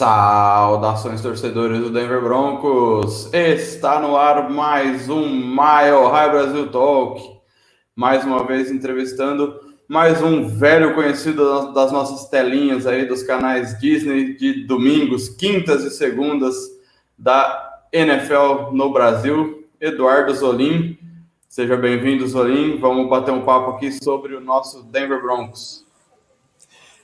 Saudações, torcedores do Denver Broncos! Está no ar mais um Mile High Brasil Talk. Mais uma vez entrevistando mais um velho conhecido das nossas telinhas aí dos canais Disney de domingos, quintas e segundas da NFL no Brasil, Eduardo Zolim. Seja bem-vindo, Zolim. Vamos bater um papo aqui sobre o nosso Denver Broncos.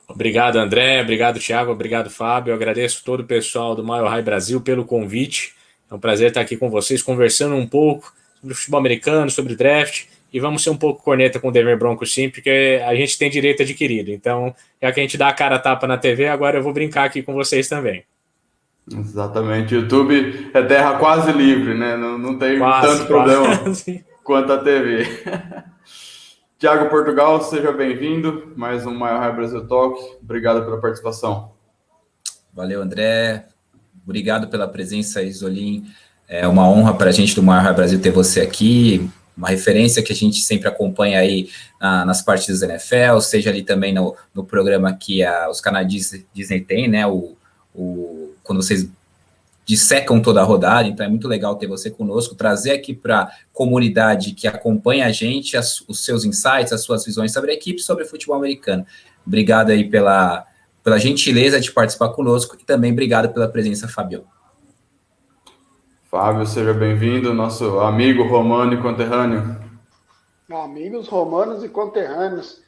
Obrigado, André. Obrigado, Thiago. Obrigado, Fábio. Eu agradeço todo o pessoal do Mile High Brasil pelo convite. É um prazer estar aqui com vocês, conversando um pouco sobre futebol americano, sobre draft. E vamos ser um pouco corneta com o Denver Broncos, sim, porque a gente tem direito adquirido. Então, já que a gente dá a cara a tapa na TV, agora eu vou brincar aqui com vocês também. Exatamente. O YouTube é terra quase livre, né? Não tem tanto problema quanto a TV. Thiago Portugal, seja bem-vindo. Mais um Mile High Brasil Talk. Obrigado pela participação. Valeu, André. Obrigado pela presença, Zolim. É uma honra para a gente do Mile High Brasil ter você aqui. Uma referência que a gente sempre acompanha aí nas partidas da NFL, seja ali também no programa que os canais Disney têm, né? Quando vocês dissecam toda a rodada, então é muito legal ter você conosco, trazer aqui para a comunidade que acompanha a gente os seus insights, as suas visões sobre a equipe, sobre o futebol americano. Obrigado aí pela gentileza de participar conosco e também obrigado pela presença, Fábio. Fábio, seja bem-vindo, nosso amigo romano e conterrâneo. Amigos romanos e conterrâneos.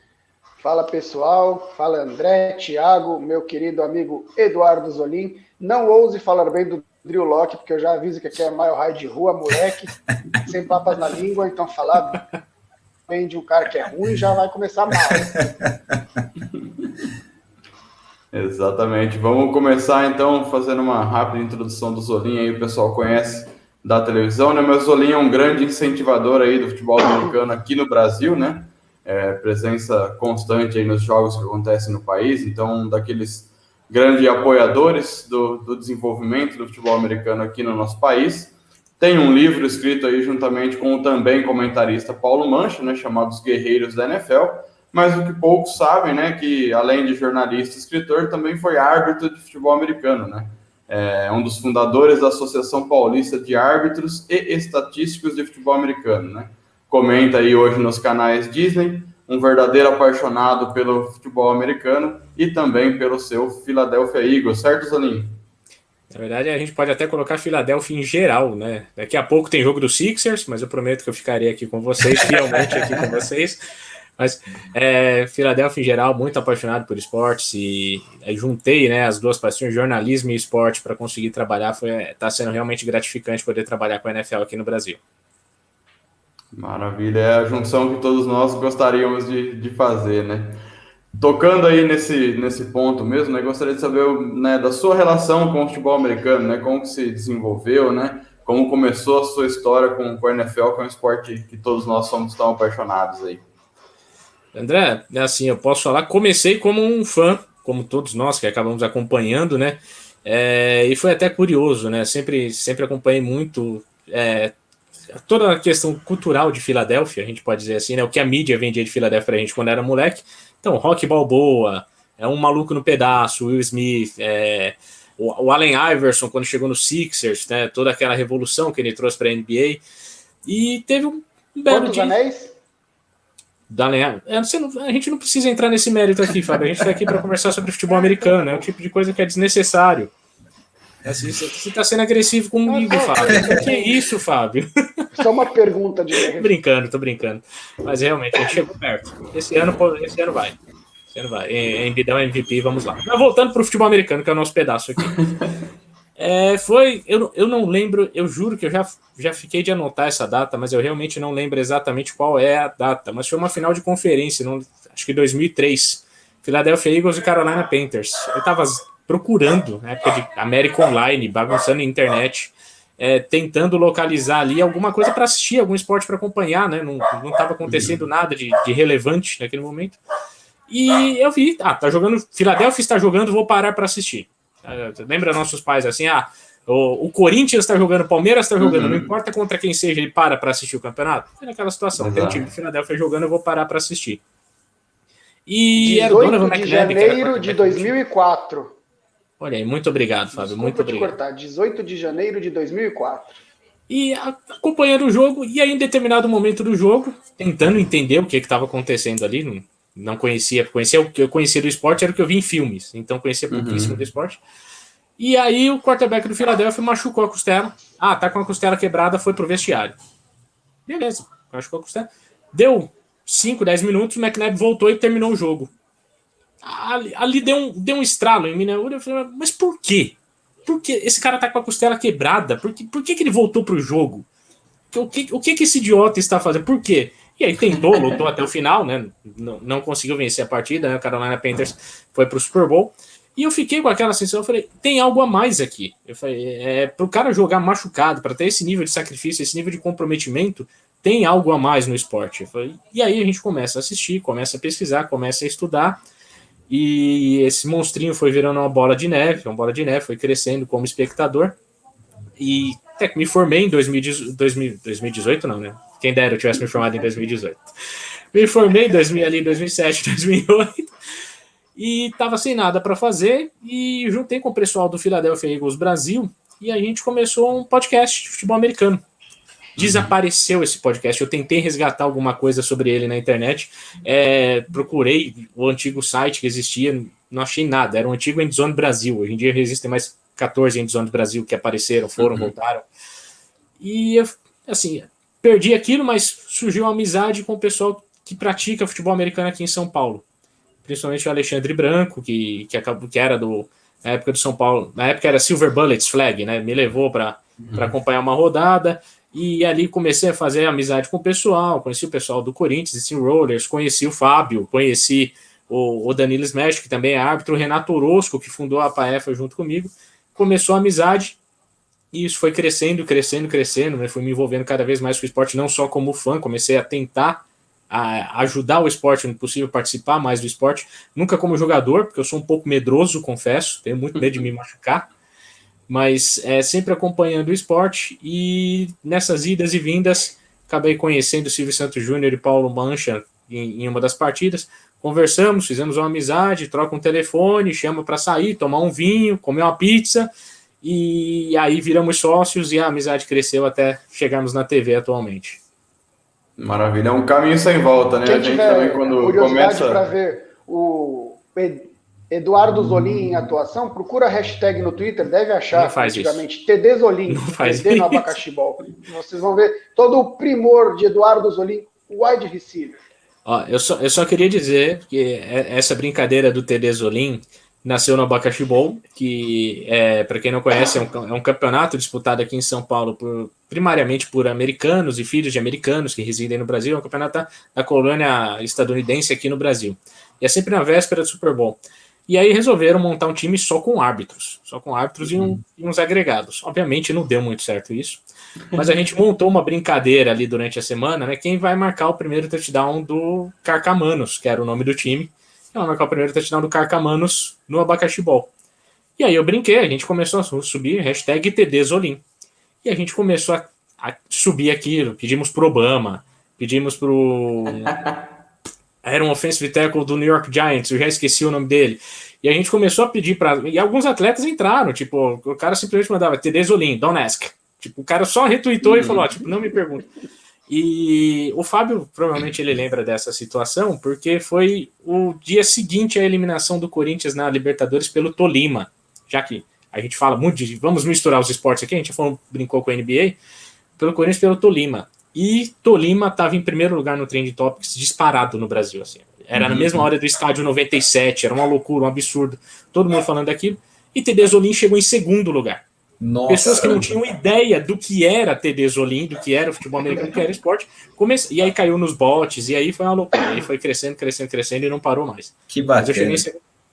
Fala, pessoal. Fala, André, Thiago, meu querido amigo Eduardo Zolim. Não ouse falar bem do Drew Locke, porque eu já aviso que aqui é Mile High de rua, moleque, sem papas na língua, então falar bem de um cara que é ruim já vai começar mal. Exatamente. Vamos começar, então, fazendo uma rápida introdução do Zolim, aí o pessoal conhece da televisão, né? Mas o Zolim é um grande incentivador aí do futebol americano aqui no Brasil, né? Presença constante aí nos jogos que acontecem no país, então, daqueles grandes apoiadores do desenvolvimento do futebol americano aqui no nosso país. Tem um livro escrito aí juntamente com o também comentarista Paulo Mancha, né, chamado Os Guerreiros da NFL, mas o que poucos sabem, né, que além de jornalista e escritor, também foi árbitro de futebol americano, né? É um dos fundadores da Associação Paulista de Árbitros e Estatísticos de Futebol Americano, né? Comenta aí hoje nos canais Disney, um verdadeiro apaixonado pelo futebol americano e também pelo seu Philadelphia Eagles, certo, Zolim? Na verdade, a gente pode até colocar Philadelphia em geral, né? Daqui a pouco tem jogo do Sixers, mas eu prometo que eu ficarei aqui com vocês, fielmente aqui com vocês. Mas Philadelphia em geral, muito apaixonado por esportes e juntei, né, as duas paixões, jornalismo e esporte, para conseguir trabalhar. Está sendo realmente gratificante poder trabalhar com a NFL aqui no Brasil. Maravilha, é a junção que todos nós gostaríamos de fazer, né? Tocando aí nesse ponto mesmo, né, gostaria de saber, né, da sua relação com o futebol americano, né, como que se desenvolveu, né, como começou a sua história com a NFL, que é um esporte que todos nós somos tão apaixonados aí. André, assim, eu posso falar, comecei como um fã, como todos nós que acabamos acompanhando, né, e foi até curioso, né, sempre acompanhei muito toda a questão cultural de Filadélfia, a gente pode dizer assim, né, o que a mídia vendia de Filadélfia pra gente quando era moleque. Então, Rocky Balboa, Um Maluco no Pedaço, Will Smith, o Allen Iverson quando chegou no Sixers, né, toda aquela revolução que ele trouxe para a NBA. E teve um belo Quantos anéis? A gente não precisa entrar nesse mérito aqui, Fábio. A gente está aqui para conversar sobre futebol americano. É o tipo de coisa que é desnecessário. Assim, você está sendo agressivo comigo, Fábio. Que isso, Fábio? Só uma pergunta de... Tô brincando. Mas realmente, a gente chegou perto. Esse ano vai. Em dar um MVP, vamos lá. Mas voltando para o futebol americano, que é o nosso pedaço aqui. Eu não lembro, eu juro que eu já fiquei de anotar essa data, mas eu realmente não lembro exatamente qual é a data. Mas foi uma final de conferência, acho que 2003. Philadelphia Eagles e Carolina Panthers. Eu estava procurando, na época de América Online, bagunçando a internet, tentando localizar ali alguma coisa para assistir, algum esporte para acompanhar, né? Não estava acontecendo nada de relevante naquele momento. E eu vi, tá jogando, Philadelphia está jogando, vou parar para assistir. Lembra nossos pais assim, o Corinthians está jogando, o Palmeiras está jogando, não importa contra quem seja, ele para assistir o campeonato? Foi naquela situação, tem um time de Philadelphia jogando, eu vou parar para assistir. E 18 era o Donovan McNabb, de janeiro de 2004. Olha aí, muito obrigado, Fábio. Desculpa muito te obrigado. cortar, 18 de janeiro de 2004. E acompanhando o jogo, e aí em determinado momento do jogo, tentando entender o que estava acontecendo ali, não conhecia o que eu conhecia do esporte, era o que eu vi em filmes, então conhecia pouquíssimo do esporte. E aí o quarterback do Philadelphia machucou a costela. Tá com a costela quebrada, foi pro vestiário. Beleza, machucou a costela. Deu 5, 10 minutos, o McNabb voltou e terminou o jogo. Ali deu um estralo em mim, né? Eu falei, mas por quê? Por que esse cara tá com a costela quebrada? Por que ele voltou pro jogo? O que esse idiota está fazendo? Por quê? E aí lutou até o final, né? Não conseguiu vencer a partida, né? O Carolina Panthers foi pro Super Bowl. E eu fiquei com aquela sensação, eu falei, tem algo a mais aqui. Eu falei, pro cara jogar machucado, para ter esse nível de sacrifício, esse nível de comprometimento, tem algo a mais no esporte. Eu falei, e aí a gente começa a assistir, começa a pesquisar, começa a estudar, e esse monstrinho foi virando uma bola de neve, foi crescendo como espectador, e até que me formei em 2018, não, né? Quem dera eu tivesse me formado em 2018. Me formei em 2007, 2008, e tava sem nada para fazer, e juntei com o pessoal do Philadelphia Eagles Brasil, e a gente começou um podcast de futebol americano. Desapareceu esse podcast, eu tentei resgatar alguma coisa sobre ele na internet, procurei o antigo site que existia, não achei nada, era um antigo Endzone Brasil, hoje em dia existem mais 14 Endzone Brasil que apareceram, voltaram, e eu, assim, perdi aquilo, mas surgiu uma amizade com o pessoal que pratica futebol americano aqui em São Paulo, principalmente o Alexandre Branco, que era na época do São Paulo, na época era Silver Bullets Flag, né? Me levou para acompanhar uma rodada, e ali comecei a fazer amizade com o pessoal, conheci o pessoal do Corinthians, Steamrollers, conheci o Fábio, conheci o Danilo Smash, que também é árbitro, o Renato Orozco, que fundou a PAEFA junto comigo, começou a amizade, e isso foi crescendo, né? Fui me envolvendo cada vez mais com o esporte, não só como fã, comecei a tentar ajudar o esporte no possível, participar mais do esporte, nunca como jogador, porque eu sou um pouco medroso, confesso, tenho muito medo de me machucar, mas sempre acompanhando o esporte, e nessas idas e vindas, acabei conhecendo o Silvio Santos Júnior e Paulo Mancha em uma das partidas, conversamos, fizemos uma amizade, troca um telefone, chama para sair, tomar um vinho, comer uma pizza, e aí viramos sócios, e a amizade cresceu até chegarmos na TV atualmente. Maravilha, é um caminho sem volta, né? Quem a gente tiver também, quando curiosidade começa. para ver o Eduardo Zolim em atuação, procura a hashtag no Twitter, deve achar antigamente, TD Zolim, TD no Abacaxi Ball. Vocês vão ver todo o primor de Eduardo Zolim, wide receiver. Eu só queria dizer que essa brincadeira do TD Zolim nasceu no Abacaxi Bowl, que, para quem não conhece, é um campeonato disputado aqui em São Paulo primariamente por americanos e filhos de americanos que residem no Brasil, é um campeonato da colônia estadunidense aqui no Brasil. E é sempre na véspera do Super Bowl. E aí resolveram montar um time só com árbitros e uns agregados. Obviamente não deu muito certo isso, mas a gente montou uma brincadeira ali durante a semana, né? Quem vai marcar o primeiro touchdown do Carcamanos, que era o nome do time, vai marcar o primeiro touchdown do Carcamanos no Abacaxi Ball. E aí eu brinquei, a gente começou a subir hashtag TD Zolim. E a gente começou a subir aquilo, pedimos pro Obama, pedimos pro... Era um offensive tackle do New York Giants, eu já esqueci o nome dele. E a gente começou a pedir para... E alguns atletas entraram, tipo, o cara simplesmente mandava TD Zolim, don't ask. Tipo, o cara só retweetou e falou, não me pergunta. E o Fábio, provavelmente ele lembra dessa situação, porque foi o dia seguinte à eliminação do Corinthians na Libertadores pelo Tolima, já que a gente fala muito de... Vamos misturar os esportes aqui, a gente brincou com a NBA, pelo Corinthians pelo Tolima. E Tolima estava em primeiro lugar no Trending Topics, disparado no Brasil. Assim. Era na mesma hora do estádio 97, era uma loucura, um absurdo. Todo mundo falando daquilo. E TD Zolim chegou em segundo lugar. Nossa. Pessoas que não tinham ideia do que era TD Zolim, do que era o futebol americano, do que era esporte. E aí caiu nos bots, e aí foi uma loucura. E aí foi crescendo e não parou mais. Que bacana.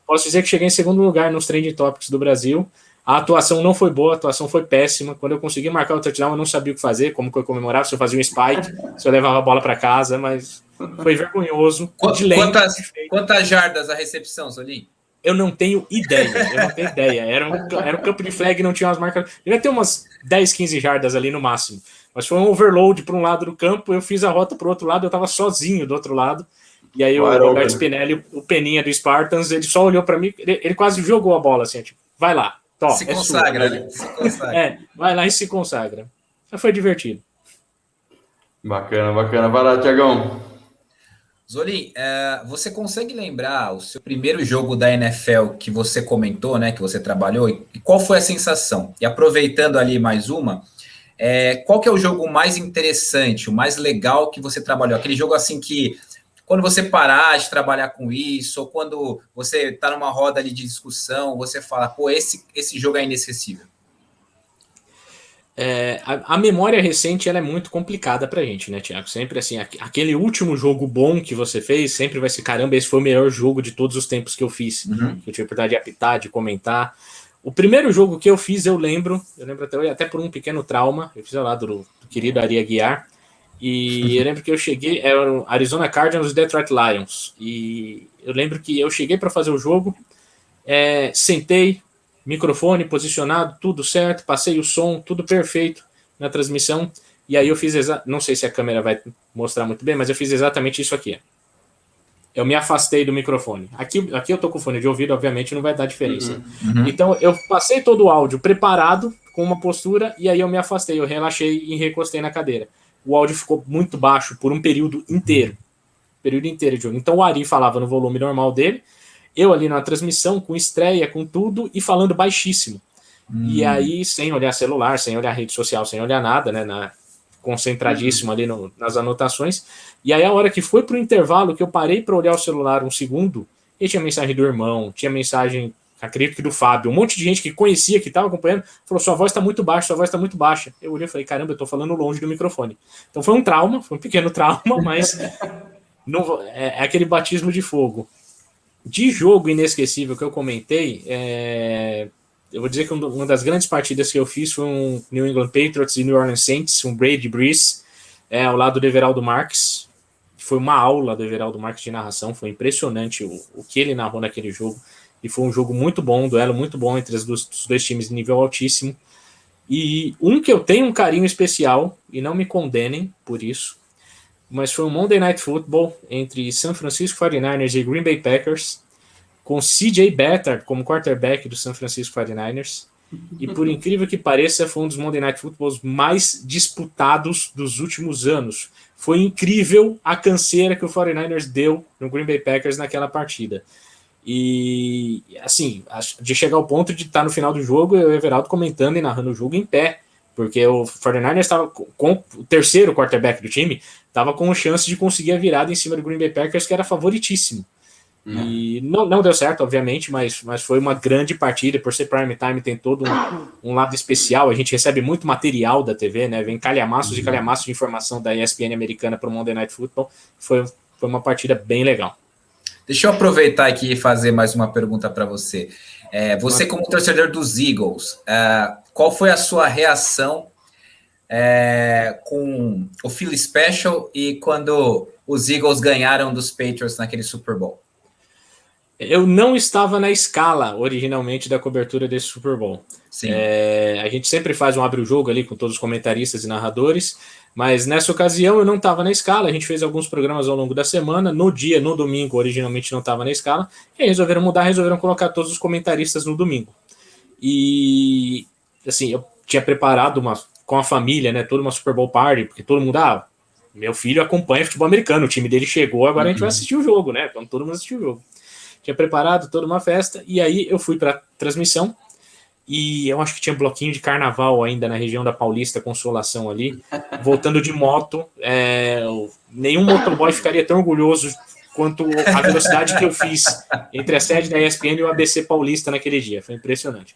Posso dizer que cheguei em segundo lugar nos Trending Topics do Brasil. A atuação não foi boa, a atuação foi péssima. Quando eu consegui marcar o touchdown, eu não sabia o que fazer, como que eu comemorava, se eu fazia um spike, se eu levava a bola para casa, mas foi vergonhoso. Quantas jardas a recepção, Zolim? Eu não tenho ideia. Era um campo de flag, não tinha umas marcas. Devia ter umas 10, 15 jardas ali no máximo. Mas foi um overload para um lado do campo, eu fiz a rota para o outro lado, eu estava sozinho do outro lado. E aí o Roberto Spinelli, o Peninha do Spartans, ele só olhou para mim, ele quase jogou a bola assim, tipo, vai lá. Tó, se consagra, né? Se consagra. Vai lá e se consagra. Foi divertido. Bacana, bacana. Vai lá, Tiagão. Zolim, você consegue lembrar o seu primeiro jogo da NFL que você comentou, né, que você trabalhou, e qual foi a sensação? E aproveitando ali mais uma, qual que é o jogo mais interessante, o mais legal que você trabalhou? Aquele jogo assim que, quando você parar de trabalhar com isso, ou quando você está numa roda ali de discussão, você fala, pô, esse jogo é inesquecível. A memória recente ela é muito complicada pra gente, né, Thiago? Sempre assim, aquele último jogo bom que você fez, sempre vai ser, caramba, esse foi o melhor jogo de todos os tempos que eu fiz. Que eu tive a oportunidade de apitar, de comentar. O primeiro jogo que eu fiz, eu lembro até hoje, até por um pequeno trauma, eu fiz ao lado do querido Ari Aguiar, e eu lembro que eu cheguei, era o Arizona Cardinals e Detroit Lions, e eu lembro que eu cheguei para fazer o jogo, sentei, microfone posicionado, tudo certo, passei o som, tudo perfeito na transmissão, e aí eu fiz, não sei se a câmera vai mostrar muito bem, mas eu fiz exatamente isso aqui. Eu me afastei do microfone. Aqui eu tô com fone de ouvido, obviamente não vai dar diferença. Então eu passei todo o áudio preparado, com uma postura, e aí eu me afastei, eu relaxei e recostei na cadeira. O áudio ficou muito baixo por um período inteiro. De jogo. Então o Ari falava no volume normal dele, eu ali na transmissão, com estreia, com tudo, e falando baixíssimo. E aí, sem olhar celular, sem olhar rede social, sem olhar nada, né? Concentradíssimo ali nas anotações. E aí, a hora que foi pro intervalo, que eu parei para olhar o celular um segundo, e tinha mensagem do irmão, tinha mensagem, acredito que do Fábio, um monte de gente que conhecia, que estava acompanhando, falou, sua voz está muito baixa, sua voz está muito baixa. Eu olhei e falei, caramba, eu tô falando longe do microfone. Então foi um trauma, foi um pequeno trauma, mas não, é aquele batismo de fogo. De jogo inesquecível que eu comentei, eu vou dizer que uma das grandes partidas que eu fiz foi um New England Patriots e New Orleans Saints, um Brady Breeze, ao lado do Everaldo Marques. Foi uma aula do Everaldo Marques de narração, foi impressionante o que ele narrou naquele jogo. E foi um jogo muito bom, um duelo muito bom entre os dois times de nível altíssimo. E um que eu tenho um carinho especial, e não me condenem por isso, mas foi um Monday Night Football entre San Francisco 49ers e Green Bay Packers, com CJ Beathard como quarterback do San Francisco 49ers. E por incrível que pareça, foi um dos Monday Night Footballs mais disputados dos últimos anos. Foi incrível a canseira que o 49ers deu no Green Bay Packers naquela partida. E, assim, de chegar ao ponto de estar no final do jogo, eu e o Everaldo comentando e narrando o jogo em pé, porque o 49ers estava com o terceiro quarterback do time, estava com chance de conseguir a virada em cima do Green Bay Packers, que era favoritíssimo. E não deu certo, obviamente, mas foi uma grande partida. Por ser prime time, tem todo um lado especial. A gente recebe muito material da TV, né? Vem calhamaços e calhamaços de informação da ESPN americana para o Monday Night Football. Foi uma partida bem legal. Deixa eu aproveitar aqui e fazer mais uma pergunta para você. Você, como torcedor dos Eagles, qual foi a sua reação com o Philly Special e quando os Eagles ganharam dos Patriots naquele Super Bowl? Eu não estava na escala originalmente da cobertura desse Super Bowl. Sim. A gente sempre faz um abre o jogo ali com todos os comentaristas e narradores, mas nessa ocasião eu não estava na escala. A gente fez alguns programas ao longo da semana. No domingo, originalmente não estava na escala, e aí resolveram mudar, resolveram colocar todos os comentaristas no domingo. E assim, eu tinha preparado com a família, né, toda uma Super Bowl party, porque todo mundo, meu filho acompanha futebol americano, o time dele chegou, agora a gente vai assistir o jogo, né? Então todo mundo assistiu o jogo. Tinha preparado toda uma festa, e aí eu fui para a transmissão, e eu acho que tinha bloquinho de carnaval ainda na região da Paulista Consolação ali, voltando de moto. Nenhum motoboy ficaria tão orgulhoso quanto a velocidade que eu fiz entre a sede da ESPN e o ABC Paulista naquele dia. Foi impressionante.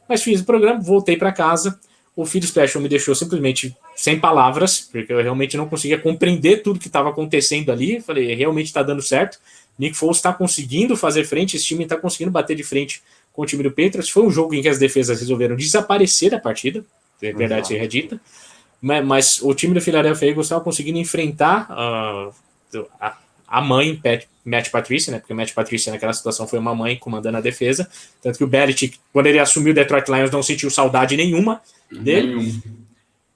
Mas fiz o programa, voltei para casa. O Feed Special me deixou simplesmente sem palavras, porque eu realmente não conseguia compreender tudo que estava acontecendo ali. Falei, realmente está dando certo. Nick Foles está conseguindo fazer frente, esse time está conseguindo bater de frente com o time do Patriots. Foi um jogo em que as defesas resolveram desaparecer da partida, é verdade seja dita, mas o time do Philadelphia Eagles estava conseguindo enfrentar a mãe, Matt Patricia, né? Porque Matt Patricia naquela situação foi uma mãe comandando a defesa, tanto que o Belichick, quando ele assumiu o Detroit Lions, não sentiu saudade nenhuma dele.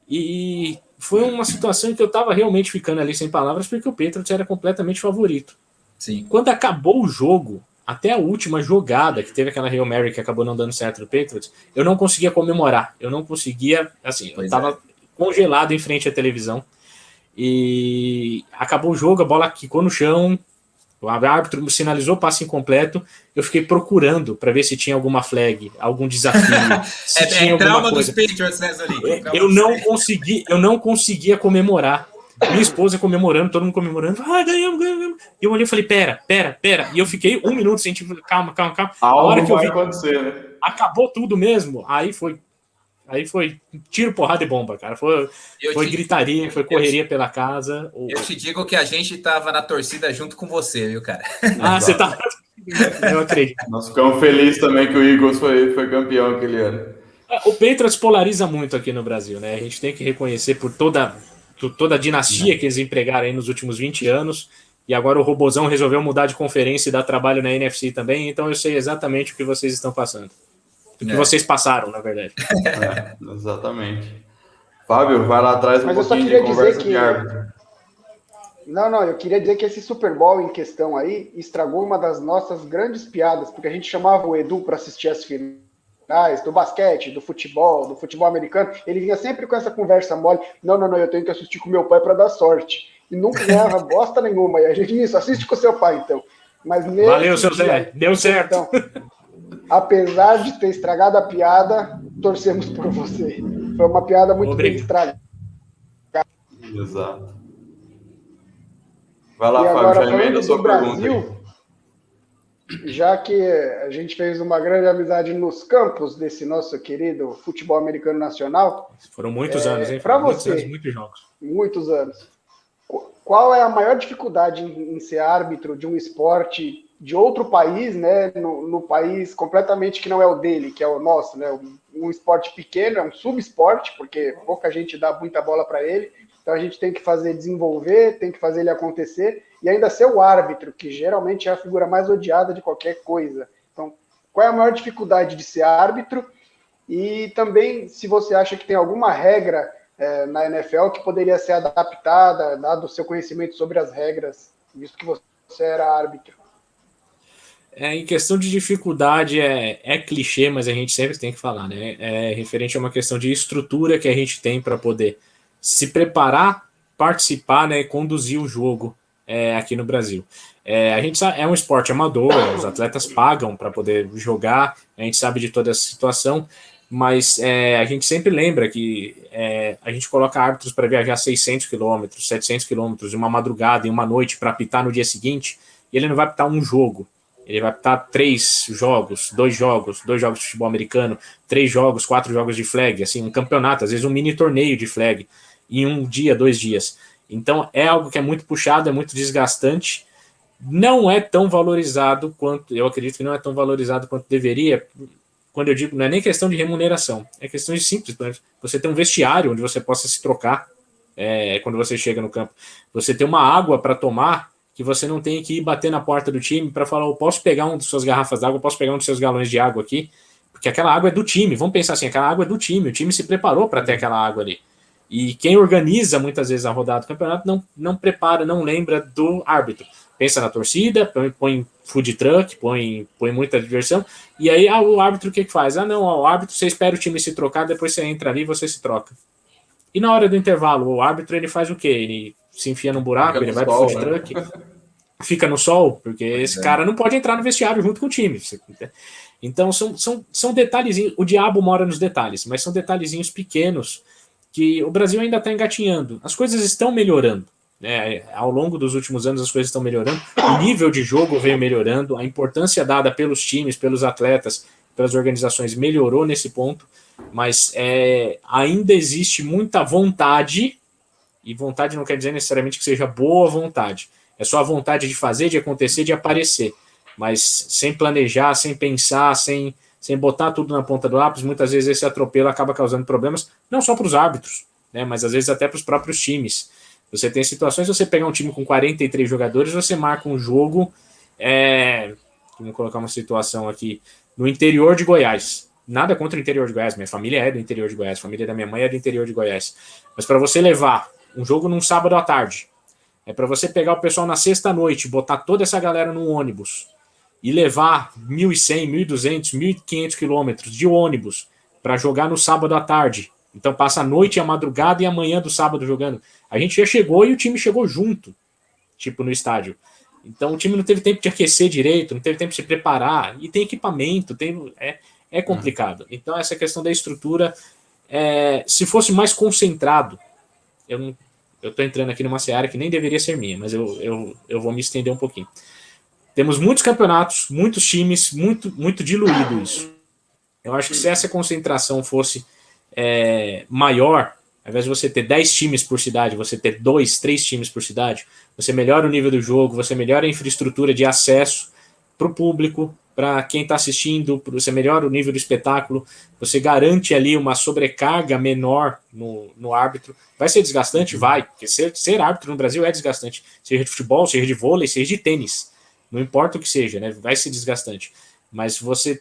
E foi uma situação em que eu estava realmente ficando ali sem palavras, porque o Patriots era completamente favorito. Sim. Quando acabou o jogo, até a última jogada, que teve aquela Hail Mary que acabou não dando certo no Patriots, eu não conseguia comemorar. Eu não conseguia, assim, eu tava congelado em frente à televisão. E acabou o jogo, a bola quicou no chão, o árbitro sinalizou passe incompleto, eu fiquei procurando para ver se tinha alguma flag, algum desafio. Se tinha trauma coisa. dos Patriots, né, Zolim? Eu não conseguia comemorar. Minha esposa comemorando, todo mundo comemorando. Ganhamos. E eu olhei e falei, pera. E eu fiquei 1 minuto sem, tipo, calma. A hora que eu vi, acontecer, né? acabou tudo mesmo. Aí foi tiro, porrada e bomba, cara. Foi gritaria, foi correria pela casa. Eu te digo que a gente tava na torcida junto com você, viu, cara? Você tá... Eu acredito. Nós ficamos felizes também que o Eagles foi campeão aquele ano. O Patriots polariza muito aqui no Brasil, né? A gente tem que reconhecer por toda a dinastia que eles empregaram aí nos últimos 20 anos. E agora o Robozão resolveu mudar de conferência e dar trabalho na NFC também. Então eu sei exatamente o que vocês estão passando. O que vocês passaram, na verdade. Exatamente. Fábio, vai lá atrás um pouquinho de conversa de árbitro. Não, eu queria dizer que esse Super Bowl em questão aí estragou uma das nossas grandes piadas, porque a gente chamava o Edu para assistir as finais do basquete, do futebol americano. Ele vinha sempre com essa conversa mole. Não, eu tenho que assistir com meu pai para dar sorte. E nunca ganhava bosta nenhuma. E a gente, assiste com seu pai, então. Mas valeu, seu Zé, deu certo. Então, apesar de ter estragado a piada, torcemos por você. Foi uma piada muito bem estragada. Exato. Vai lá, Fábio, já emenda a sua pergunta. Já que a gente fez uma grande amizade nos campos desse nosso querido futebol americano nacional. Foram muitos anos, hein? Para você, muitos jogos. Muitos anos. Qual é a maior dificuldade em ser árbitro de um esporte de outro país, né? No país completamente que não é o dele, que é o nosso, né? Um esporte pequeno, é um subesporte, porque pouca gente dá muita bola para ele. Então a gente tem que desenvolver, tem que fazer ele acontecer, e ainda ser o árbitro, que geralmente é a figura mais odiada de qualquer coisa. Então, qual é a maior dificuldade de ser árbitro? E também, se você acha que tem alguma regra na NFL que poderia ser adaptada, dado o seu conhecimento sobre as regras, visto que você era árbitro. Em questão de dificuldade, é clichê, mas a gente sempre tem que falar, né? É referente a uma questão de estrutura que a gente tem para poder se preparar, participar, né, e conduzir o jogo aqui no Brasil. A gente sabe, é um esporte amador, os atletas pagam para poder jogar, a gente sabe de toda essa situação, mas a gente sempre lembra que a gente coloca árbitros para viajar 600 quilômetros, 700 quilômetros, uma madrugada e uma noite para apitar no dia seguinte, e ele não vai apitar um jogo, ele vai apitar 3 jogos, 2 jogos de futebol americano, 3 jogos, 4 jogos de flag, assim, um campeonato, às vezes um mini torneio de flag, em 1 dia, 2 dias. Então é algo que é muito puxado, é muito desgastante, não é tão valorizado quanto, eu acredito que não é tão valorizado quanto deveria. Quando eu digo, não é nem questão de remuneração, é questão de simples, você ter um vestiário onde você possa se trocar quando você chega no campo, você ter uma água para tomar, que você não tem que ir bater na porta do time para falar, eu posso pegar uma de suas garrafas d'água, eu posso pegar um dos seus galões de água aqui, porque aquela água é do time, vamos pensar assim, aquela água é do time, o time se preparou para ter aquela água ali. E quem organiza muitas vezes a rodada do campeonato não prepara, não lembra do árbitro. Pensa na torcida, põe food truck, põe muita diversão, e aí o árbitro o que faz? O árbitro, você espera o time se trocar, depois você entra ali e você se troca. E na hora do intervalo, o árbitro ele faz o quê? Ele se enfia num buraco, ele vai pro food truck, fica no sol, porque esse cara não pode entrar no vestiário junto com o time. Então são detalhezinhos, o diabo mora nos detalhes, mas são detalhezinhos pequenos que o Brasil ainda está engatinhando. As coisas estão melhorando. Ao longo dos últimos anos as coisas estão melhorando, o nível de jogo veio melhorando, a importância dada pelos times, pelos atletas, pelas organizações melhorou nesse ponto, mas ainda existe muita vontade, e vontade não quer dizer necessariamente que seja boa vontade, é só a vontade de fazer, de acontecer, de aparecer, mas sem planejar, sem pensar, sem botar tudo na ponta do lápis, muitas vezes esse atropelo acaba causando problemas, não só para os árbitros, né, mas às vezes até para os próprios times. Você tem situações, você pegar um time com 43 jogadores, você marca um jogo, vamos colocar uma situação aqui, no interior de Goiás. Nada contra o interior de Goiás, minha família é do interior de Goiás, a família da minha mãe é do interior de Goiás. Mas para você levar um jogo num sábado à tarde, para você pegar o pessoal na sexta-noite, botar toda essa galera num ônibus, e levar 1.100, 1.200, 1.500 quilômetros de ônibus para jogar no sábado à tarde. Então passa a noite e a madrugada e a manhã do sábado jogando. A gente já chegou e o time chegou junto, tipo, no estádio. Então o time não teve tempo de aquecer direito, não teve tempo de se preparar, e tem equipamento, é complicado. Então essa questão da estrutura, se fosse mais concentrado, eu estou entrando aqui numa seara que nem deveria ser minha, mas eu vou me estender um pouquinho. Temos muitos campeonatos, muitos times, muito diluído isso. Eu acho que se essa concentração fosse maior, ao invés de você ter 10 times por cidade, você ter 2, 3 times por cidade, você melhora o nível do jogo, você melhora a infraestrutura de acesso para o público, para quem está assistindo, você melhora o nível do espetáculo, você garante ali uma sobrecarga menor no árbitro. Vai ser desgastante? Vai, porque ser árbitro no Brasil é desgastante, seja de futebol, seja de vôlei, seja de tênis. Não importa o que seja, né? Vai ser desgastante. Mas você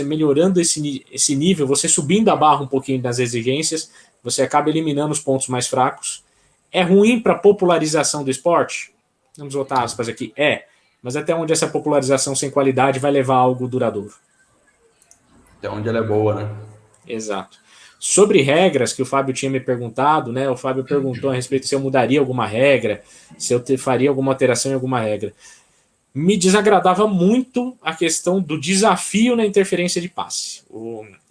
melhorando esse nível, você subindo a barra um pouquinho das exigências, você acaba eliminando os pontos mais fracos. É ruim para a popularização do esporte? Vamos botar aspas aqui. Mas até onde essa popularização sem qualidade vai levar a algo duradouro? Até onde ela é boa, né? Exato. Sobre regras, que o Fábio tinha me perguntado, né? O Fábio perguntou a respeito se eu mudaria alguma regra, se eu faria alguma alteração em alguma regra. Me desagradava muito a questão do desafio na interferência de passe.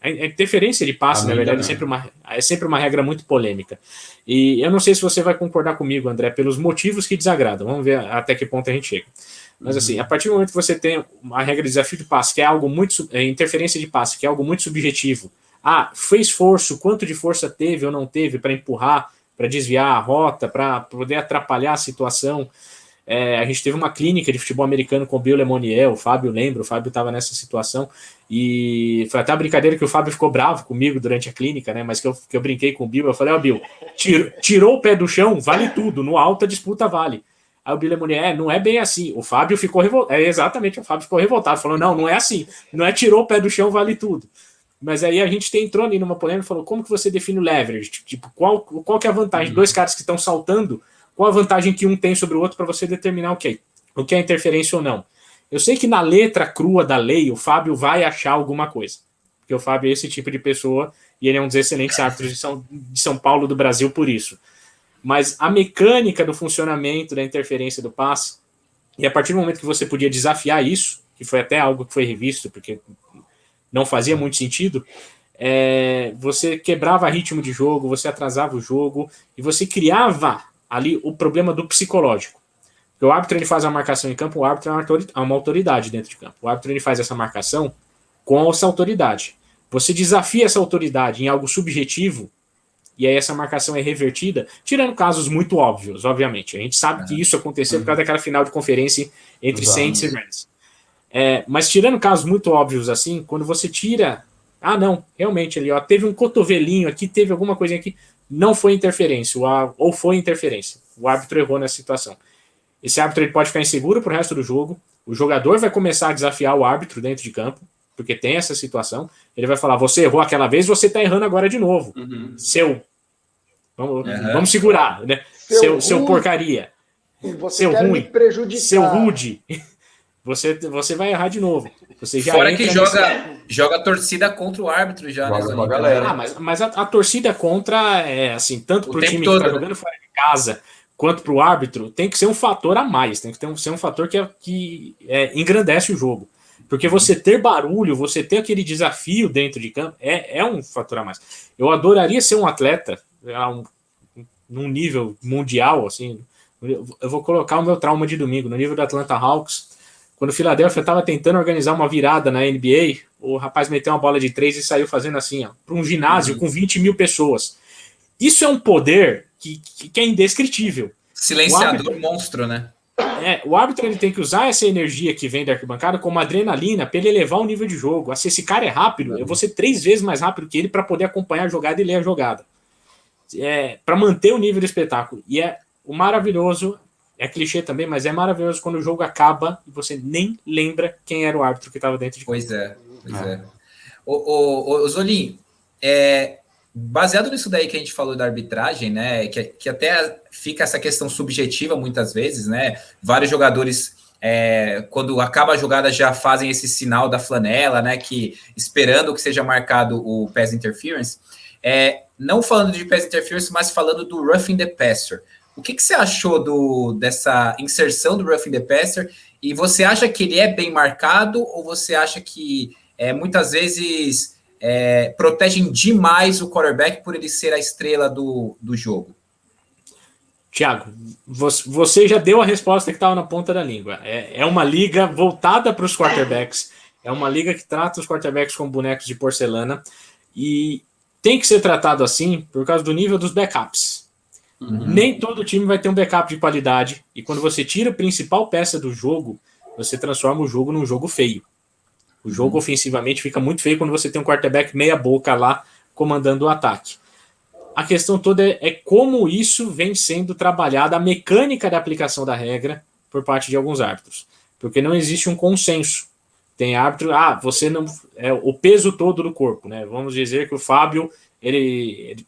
A interferência de passe, na verdade, é sempre uma regra muito polêmica. E eu não sei se você vai concordar comigo, André, pelos motivos que desagradam. Vamos ver até que ponto a gente chega. Mas assim, a partir do momento que você tem uma regra de desafio de passe, que é algo muito... interferência de passe, que é algo muito subjetivo. Fez força, quanto de força teve ou não teve para empurrar, para desviar a rota, para poder atrapalhar a situação. A gente teve uma clínica de futebol americano com o Bill Lemonier, o Fábio lembra, o Fábio estava nessa situação, e foi até uma brincadeira que o Fábio ficou bravo comigo durante a clínica, né? Mas que eu brinquei com o Bill, eu falei, Bill, tirou o pé do chão, vale tudo, no alto a disputa vale. Aí o Bill Lemonier, não é bem assim, o Fábio ficou revoltado, exatamente, o Fábio ficou revoltado, falou, não é assim, não é tirou o pé do chão, vale tudo. Mas aí a gente entrou ali numa polêmica e falou, como que você define o leverage? Tipo, qual que é a vantagem? Dois caras que estão saltando, qual a vantagem que um tem sobre o outro para você determinar o que é interferência ou não? Eu sei que na letra crua da lei o Fábio vai achar alguma coisa, porque o Fábio é esse tipo de pessoa e ele é um dos excelentes árbitros de São Paulo do Brasil por isso. Mas a mecânica do funcionamento da interferência do passe, e a partir do momento que você podia desafiar isso, que foi até algo que foi revisto, porque não fazia muito sentido, você quebrava ritmo de jogo, você atrasava o jogo e você criava ali o problema do psicológico. Porque o árbitro ele faz a marcação em campo, o árbitro é uma autoridade dentro de campo. O árbitro ele faz essa marcação com essa autoridade. Você desafia essa autoridade em algo subjetivo e aí essa marcação é revertida, tirando casos muito óbvios, obviamente. A gente sabe que isso aconteceu por causa daquela final de conferência entre Saints e Rams. Mas tirando casos muito óbvios assim, quando você tira... não, realmente ali, teve um cotovelinho aqui, teve alguma coisinha aqui, não foi interferência, ou foi interferência. O árbitro errou nessa situação. Esse árbitro ele pode ficar inseguro pro resto do jogo, o jogador vai começar a desafiar o árbitro dentro de campo, porque tem essa situação, ele vai falar, você errou aquela vez, você tá errando agora de novo. Vamos segurar, né? Seu porcaria. Você seu quer ruim, me prejudicar. seu rude. Você vai errar de novo. Você já Fora que joga a torcida contra o árbitro já, joga né, com a galera. Mas a torcida contra assim, tanto pro time que tá jogando fora de casa, quanto pro árbitro, tem que ser um fator a mais, tem que ser um fator que engrandece o jogo. Porque você ter barulho, você ter aquele desafio dentro de campo, é um fator a mais. Eu adoraria ser um atleta num nível mundial, assim. Eu vou colocar o meu trauma de domingo, no nível do Atlanta Hawks. Quando o Philadelphia estava tentando organizar uma virada na NBA, o rapaz meteu uma bola de 3 e saiu fazendo assim, para um ginásio com 20 mil pessoas. Isso é um poder que é indescritível. Silenciador monstro, né? O árbitro ele tem que usar essa energia que vem da arquibancada como adrenalina para ele elevar o nível de jogo. Se esse cara é rápido, eu vou ser 3 vezes mais rápido que ele para poder acompanhar a jogada e ler a jogada. Para manter o nível do espetáculo. E o maravilhoso... É clichê também, mas é maravilhoso quando o jogo acaba e você nem lembra quem era o árbitro que estava dentro de campo. Pois é. O Zolim, baseado nisso daí que a gente falou da arbitragem, né, que até fica essa questão subjetiva muitas vezes, né, vários jogadores quando acaba a jogada já fazem esse sinal da flanela, né, que esperando que seja marcado o pass interference. Não falando de pass interference, mas falando do roughing the passer. O que você achou dessa inserção do roughing the passer? E você acha que ele é bem marcado ou você acha que muitas vezes protegem demais o quarterback por ele ser a estrela do jogo? Thiago, você já deu a resposta que estava na ponta da língua. É uma liga voltada para os quarterbacks, é uma liga que trata os quarterbacks como bonecos de porcelana e tem que ser tratado assim por causa do nível dos backups. Nem todo time vai ter um backup de qualidade e quando você tira a principal peça do jogo, você transforma o jogo num jogo feio. O jogo ofensivamente fica muito feio quando você tem um quarterback meia boca lá comandando o ataque. A questão toda é como isso vem sendo trabalhada, a mecânica da aplicação da regra por parte de alguns árbitros. Porque não existe um consenso. Tem árbitro, você não... o peso todo do corpo, né? Vamos dizer que o Fábio, ele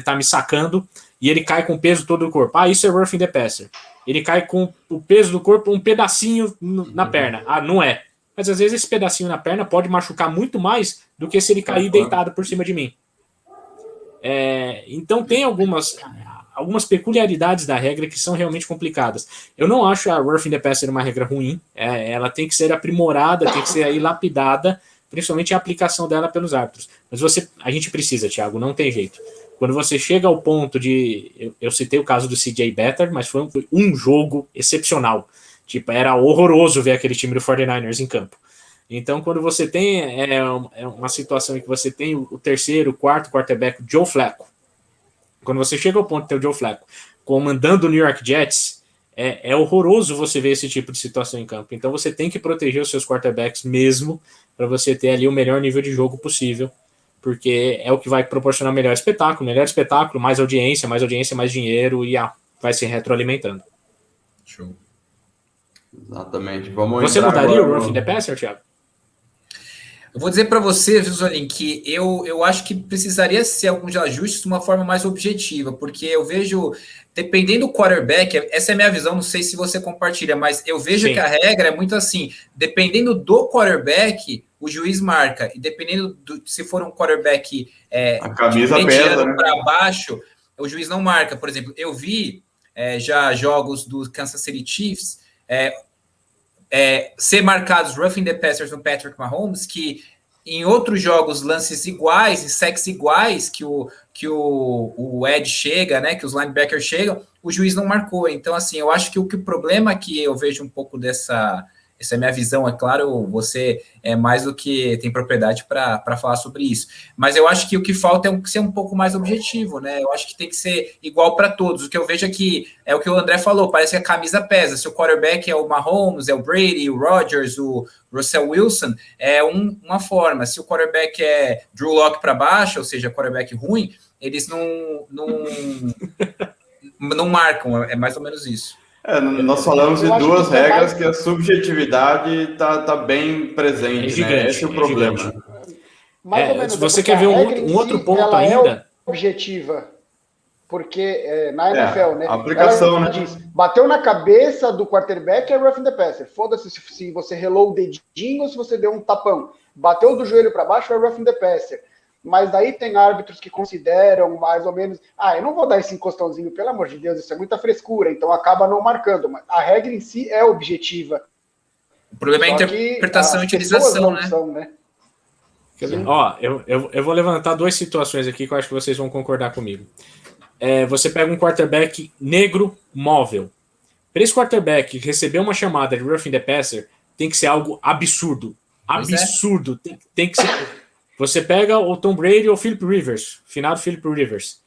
tá me sacando e ele cai com o peso todo do corpo. Isso é roughing the passer. Ele cai com o peso do corpo, um pedacinho na perna. Não é. Mas às vezes esse pedacinho na perna pode machucar muito mais do que se ele cair deitado por cima de mim. Então tem algumas peculiaridades da regra que são realmente complicadas. Eu não acho a roughing the passer uma regra ruim. Ela tem que ser aprimorada, tem que ser aí lapidada, principalmente a aplicação dela pelos árbitros. Mas a gente precisa, Thiago, não tem jeito. Quando você chega ao ponto de... Eu citei o caso do CJ Beathard, mas foi um jogo excepcional. Tipo, era horroroso ver aquele time do 49ers em campo. Então, quando você tem uma situação em que você tem o terceiro, o quarto quarterback, Joe Flacco, quando você chega ao ponto de ter o Joe Flacco comandando o New York Jets, é horroroso você ver esse tipo de situação em campo. Então, você tem que proteger os seus quarterbacks mesmo para você ter ali o melhor nível de jogo possível, porque é o que vai proporcionar melhor espetáculo, mais audiência, mais dinheiro e vai se retroalimentando. Show. Exatamente. Você mudaria o roughing the passer, Thiago? Eu vou dizer para você, Zolin, que eu acho que precisaria ser alguns ajustes de uma forma mais objetiva, porque eu vejo, dependendo do quarterback, essa é a minha visão, não sei se você compartilha, mas eu vejo que a regra é muito assim, dependendo do quarterback, o juiz marca, e dependendo se for um quarterback a camisa pesa, né? Para baixo, o juiz não marca. Por exemplo, eu vi já jogos do Kansas City Chiefs, ser marcados roughing the passers no Patrick Mahomes, que em outros jogos, lances iguais, e sacks iguais, que o Ed chega, né, que os linebackers chegam, o juiz não marcou. Então, assim, eu acho que o problema que eu vejo um pouco essa é a minha visão, é claro, você é mais do que tem propriedade para falar sobre isso. Mas eu acho que o que falta é ser um pouco mais objetivo, né? Eu acho que tem que ser igual para todos. O que eu vejo aqui é o que o André falou, parece que a camisa pesa. Se o quarterback é o Mahomes, é o Brady, o Rodgers, o Russell Wilson, é uma forma. Se o quarterback é Drew Lock para baixo, ou seja, quarterback ruim, eles não marcam, é mais ou menos isso. Nós falamos de duas regras que a subjetividade tá bem presente, gigante, né? Esse é o problema. Se você quer ver um outro ponto ainda... objetiva, porque na NFL, né? A aplicação, ela diz, bateu na cabeça do quarterback é roughing the passer. Foda-se se você relou o dedinho ou se você deu um tapão. Bateu do joelho para baixo é roughing the passer. Mas daí tem árbitros que consideram mais ou menos, eu não vou dar esse encostãozinho, pelo amor de Deus, isso é muita frescura, então acaba não marcando. Mas a regra em si é objetiva. O problema é a interpretação e utilização, né? São, né? Eu vou levantar duas situações aqui que eu acho que vocês vão concordar comigo. Você pega um quarterback negro móvel. Para esse quarterback receber uma chamada de roughing the passer, tem que ser algo absurdo. Absurdo. Tem que ser... Você pega o Tom Brady ou o Philip Rivers, finado Philip Rivers.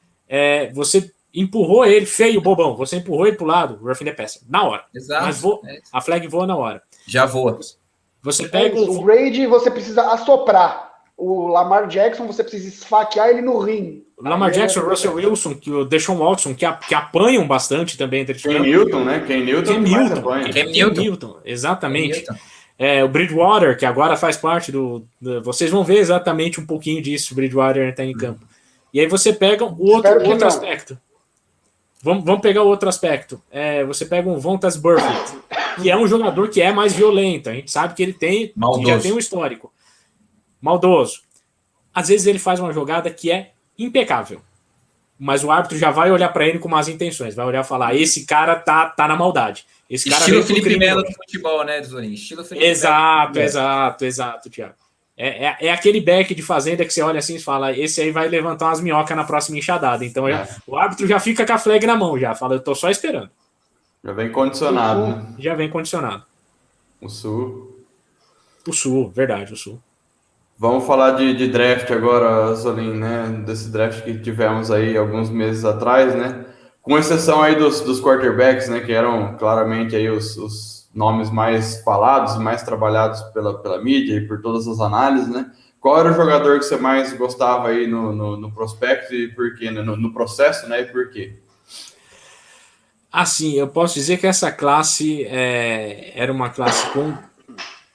Você empurrou ele, feio, bobão. Você empurrou ele pro lado, roughing the passer, na hora. Exato. Mas a flag voa na hora. Já voa. Você pega o Brady, você precisa assoprar. O Lamar Jackson, você precisa esfaquear ele no rim. O Lamar Jackson, o Russell Wilson, o Deshaun Watson, que apanham bastante também entre Ken Newton, né? Ken Newton, exatamente. O Bridgewater, que agora faz parte vocês vão ver exatamente um pouquinho disso, o Bridgewater está em campo. E aí você pega o outro aspecto. Vamos pegar o outro aspecto. Você pega um Vontaze Burfict. que é um jogador que é mais violento. A gente sabe que ele tem, que já tem um histórico. Maldoso. Às vezes ele faz uma jogada que é impecável, mas o árbitro já vai olhar para ele com más intenções, vai olhar e falar, esse cara tá na maldade. Esse cara estilo Felipe Melo do futebol, né, Zolim? Estilo Felipe Exato, Thiago. É aquele back de fazenda que você olha assim e fala, esse aí vai levantar umas minhocas na próxima enxadada. Então o árbitro já fica com a flag na mão, já fala, eu tô só esperando. Já vem condicionado, né? Já vem condicionado. O Sul, verdade, o Sul. Vamos falar de draft agora, Zolim, né? Desse draft que tivemos aí alguns meses atrás, né? Com exceção aí dos quarterbacks, né? Que eram claramente aí os nomes mais falados, mais trabalhados pela mídia e por todas as análises, né? Qual era o jogador que você mais gostava aí no prospecto e por quê? No processo, né? E por quê? Assim, eu posso dizer que essa classe era uma classe com...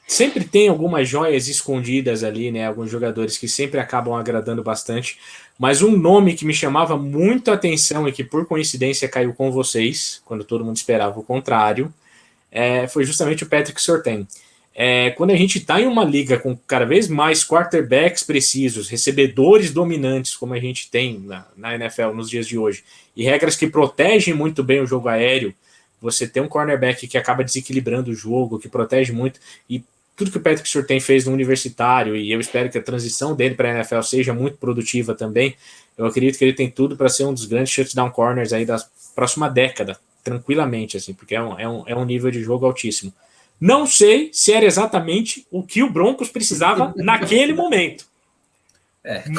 Sempre tem algumas joias escondidas ali, né? Alguns jogadores que sempre acabam agradando bastante. Mas um nome que me chamava muito a atenção e que por coincidência caiu com vocês, quando todo mundo esperava o contrário, foi justamente o Patrick Surtain. Quando a gente está em uma liga com cada vez mais quarterbacks precisos, recebedores dominantes, como a gente tem na NFL nos dias de hoje, e regras que protegem muito bem o jogo aéreo, você tem um cornerback que acaba desequilibrando o jogo, que protege muito, e tudo que o Patrick Surtain fez no universitário, e eu espero que a transição dele para a NFL seja muito produtiva também, eu acredito que ele tem tudo para ser um dos grandes shutdown corners aí da próxima década, tranquilamente, assim, porque é um nível de jogo altíssimo. Não sei se era exatamente o que o Broncos precisava naquele momento.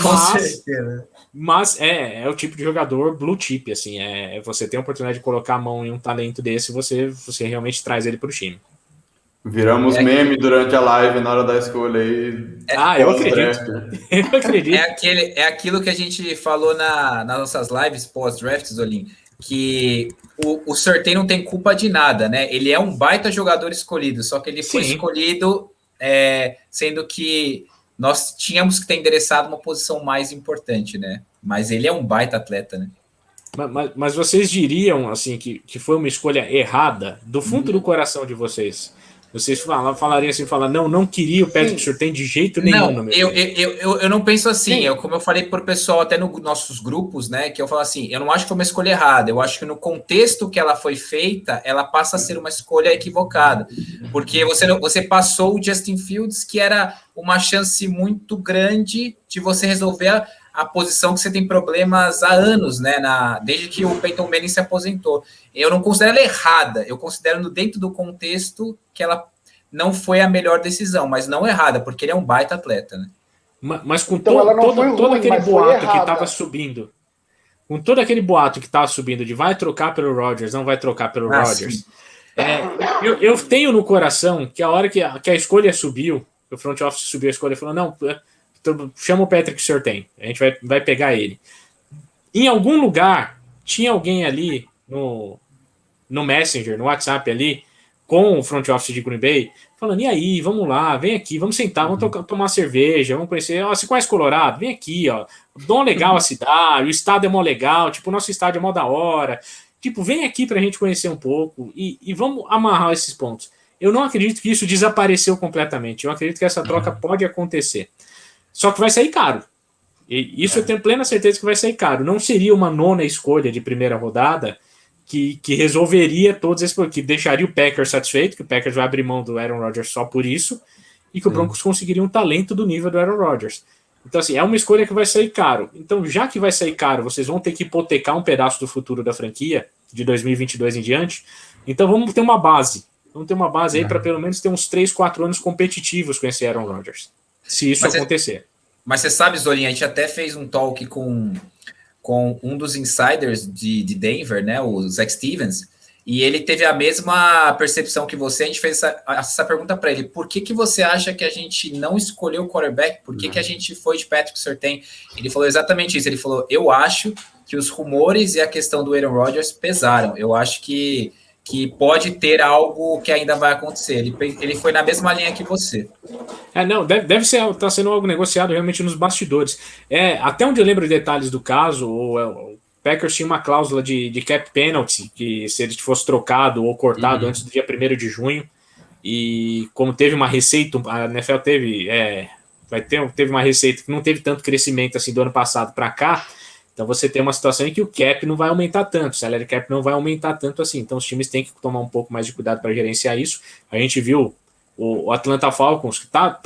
Com certeza. Mas é o tipo de jogador blue chip, assim, você tem a oportunidade de colocar a mão em um talento desse, você realmente traz ele para o time. Viramos meme durante a live na hora da escolha aí. Eu acredito. Eu acredito. É aquilo que a gente falou nas nossas lives pós-draft, Zolim, que o Surtain não tem culpa de nada, né? Ele é um baita jogador escolhido, só que ele foi escolhido sendo que nós tínhamos que ter endereçado uma posição mais importante, né? Mas ele é um baita atleta, né? Mas vocês diriam, assim, que foi uma escolha errada do fundo do coração de vocês? Vocês falariam assim, não queria o Patrick Surtain de jeito nenhum. Não, eu não penso assim. Como eu falei pro pessoal até nos nossos grupos, né, que eu falo assim, eu não acho que foi uma escolha errada, eu acho que no contexto que ela foi feita, ela passa a ser uma escolha equivocada, porque você passou o Justin Fields, que era uma chance muito grande de você resolver a posição que você tem problemas há anos, né, desde que o Peyton Manning se aposentou. Eu não considero ela errada, eu considero dentro do contexto que ela não foi a melhor decisão, mas não errada, porque ele é um baita atleta, né? Mas com todo aquele boato que estava subindo, com todo aquele boato que estava subindo de vai trocar pelo Rodgers, não vai trocar pelo Rodgers, eu tenho no coração que a hora que a escolha subiu, o front office subiu a escolha e falou, não, chama o Patrick Surtain, a gente vai pegar ele. Em algum lugar, tinha alguém ali no Messenger, no WhatsApp ali, com o front office de Green Bay, falando, e aí, vamos lá, vem aqui, vamos sentar, vamos tomar cerveja, vamos conhecer, você conhece Colorado? Vem aqui, ó, dom legal a cidade, o estado é mó legal, tipo, o nosso estádio é mó da hora, tipo, vem aqui pra gente conhecer um pouco e vamos amarrar esses pontos. Eu não acredito que isso desapareceu completamente, eu acredito que essa troca pode acontecer. Só que vai sair caro. E isso eu tenho plena certeza que vai sair caro. Não seria uma nona escolha de primeira rodada que resolveria todos esses, que deixaria o Packers satisfeito, que o Packers vai abrir mão do Aaron Rodgers só por isso, e que o Broncos conseguiria um talento do nível do Aaron Rodgers. Então, assim, é uma escolha que vai sair caro. Então, já que vai sair caro, vocês vão ter que hipotecar um pedaço do futuro da franquia, de 2022 em diante. Então, vamos ter uma base. Vamos ter uma base aí para pelo menos ter uns 3, 4 anos competitivos com esse Aaron Rodgers. Se isso acontecer. Mas você sabe, Zolinha, a gente até fez um talk com um dos insiders de Denver, né, o Zach Stevens, e ele teve a mesma percepção que você. A gente fez essa pergunta para ele: por que você acha que a gente não escolheu o quarterback? Por que a gente foi de Patrick Surtain? Ele falou exatamente isso. Ele falou: eu acho que os rumores e a questão do Aaron Rodgers pesaram. Eu acho que pode ter algo que ainda vai acontecer. Ele foi na mesma linha que você. Não, deve ser, tá sendo algo negociado realmente nos bastidores. Até onde eu lembro de detalhes do caso, ou Packers tinha uma cláusula de cap penalty, que se ele fosse trocado ou cortado antes do dia 1º de junho, e como teve uma receita, a NFL teve uma receita que não teve tanto crescimento assim do ano passado para cá, então você tem uma situação em que o cap não vai aumentar tanto, o salary cap não vai aumentar tanto assim, então os times têm que tomar um pouco mais de cuidado para gerenciar isso. A gente viu o Atlanta Falcons, que tá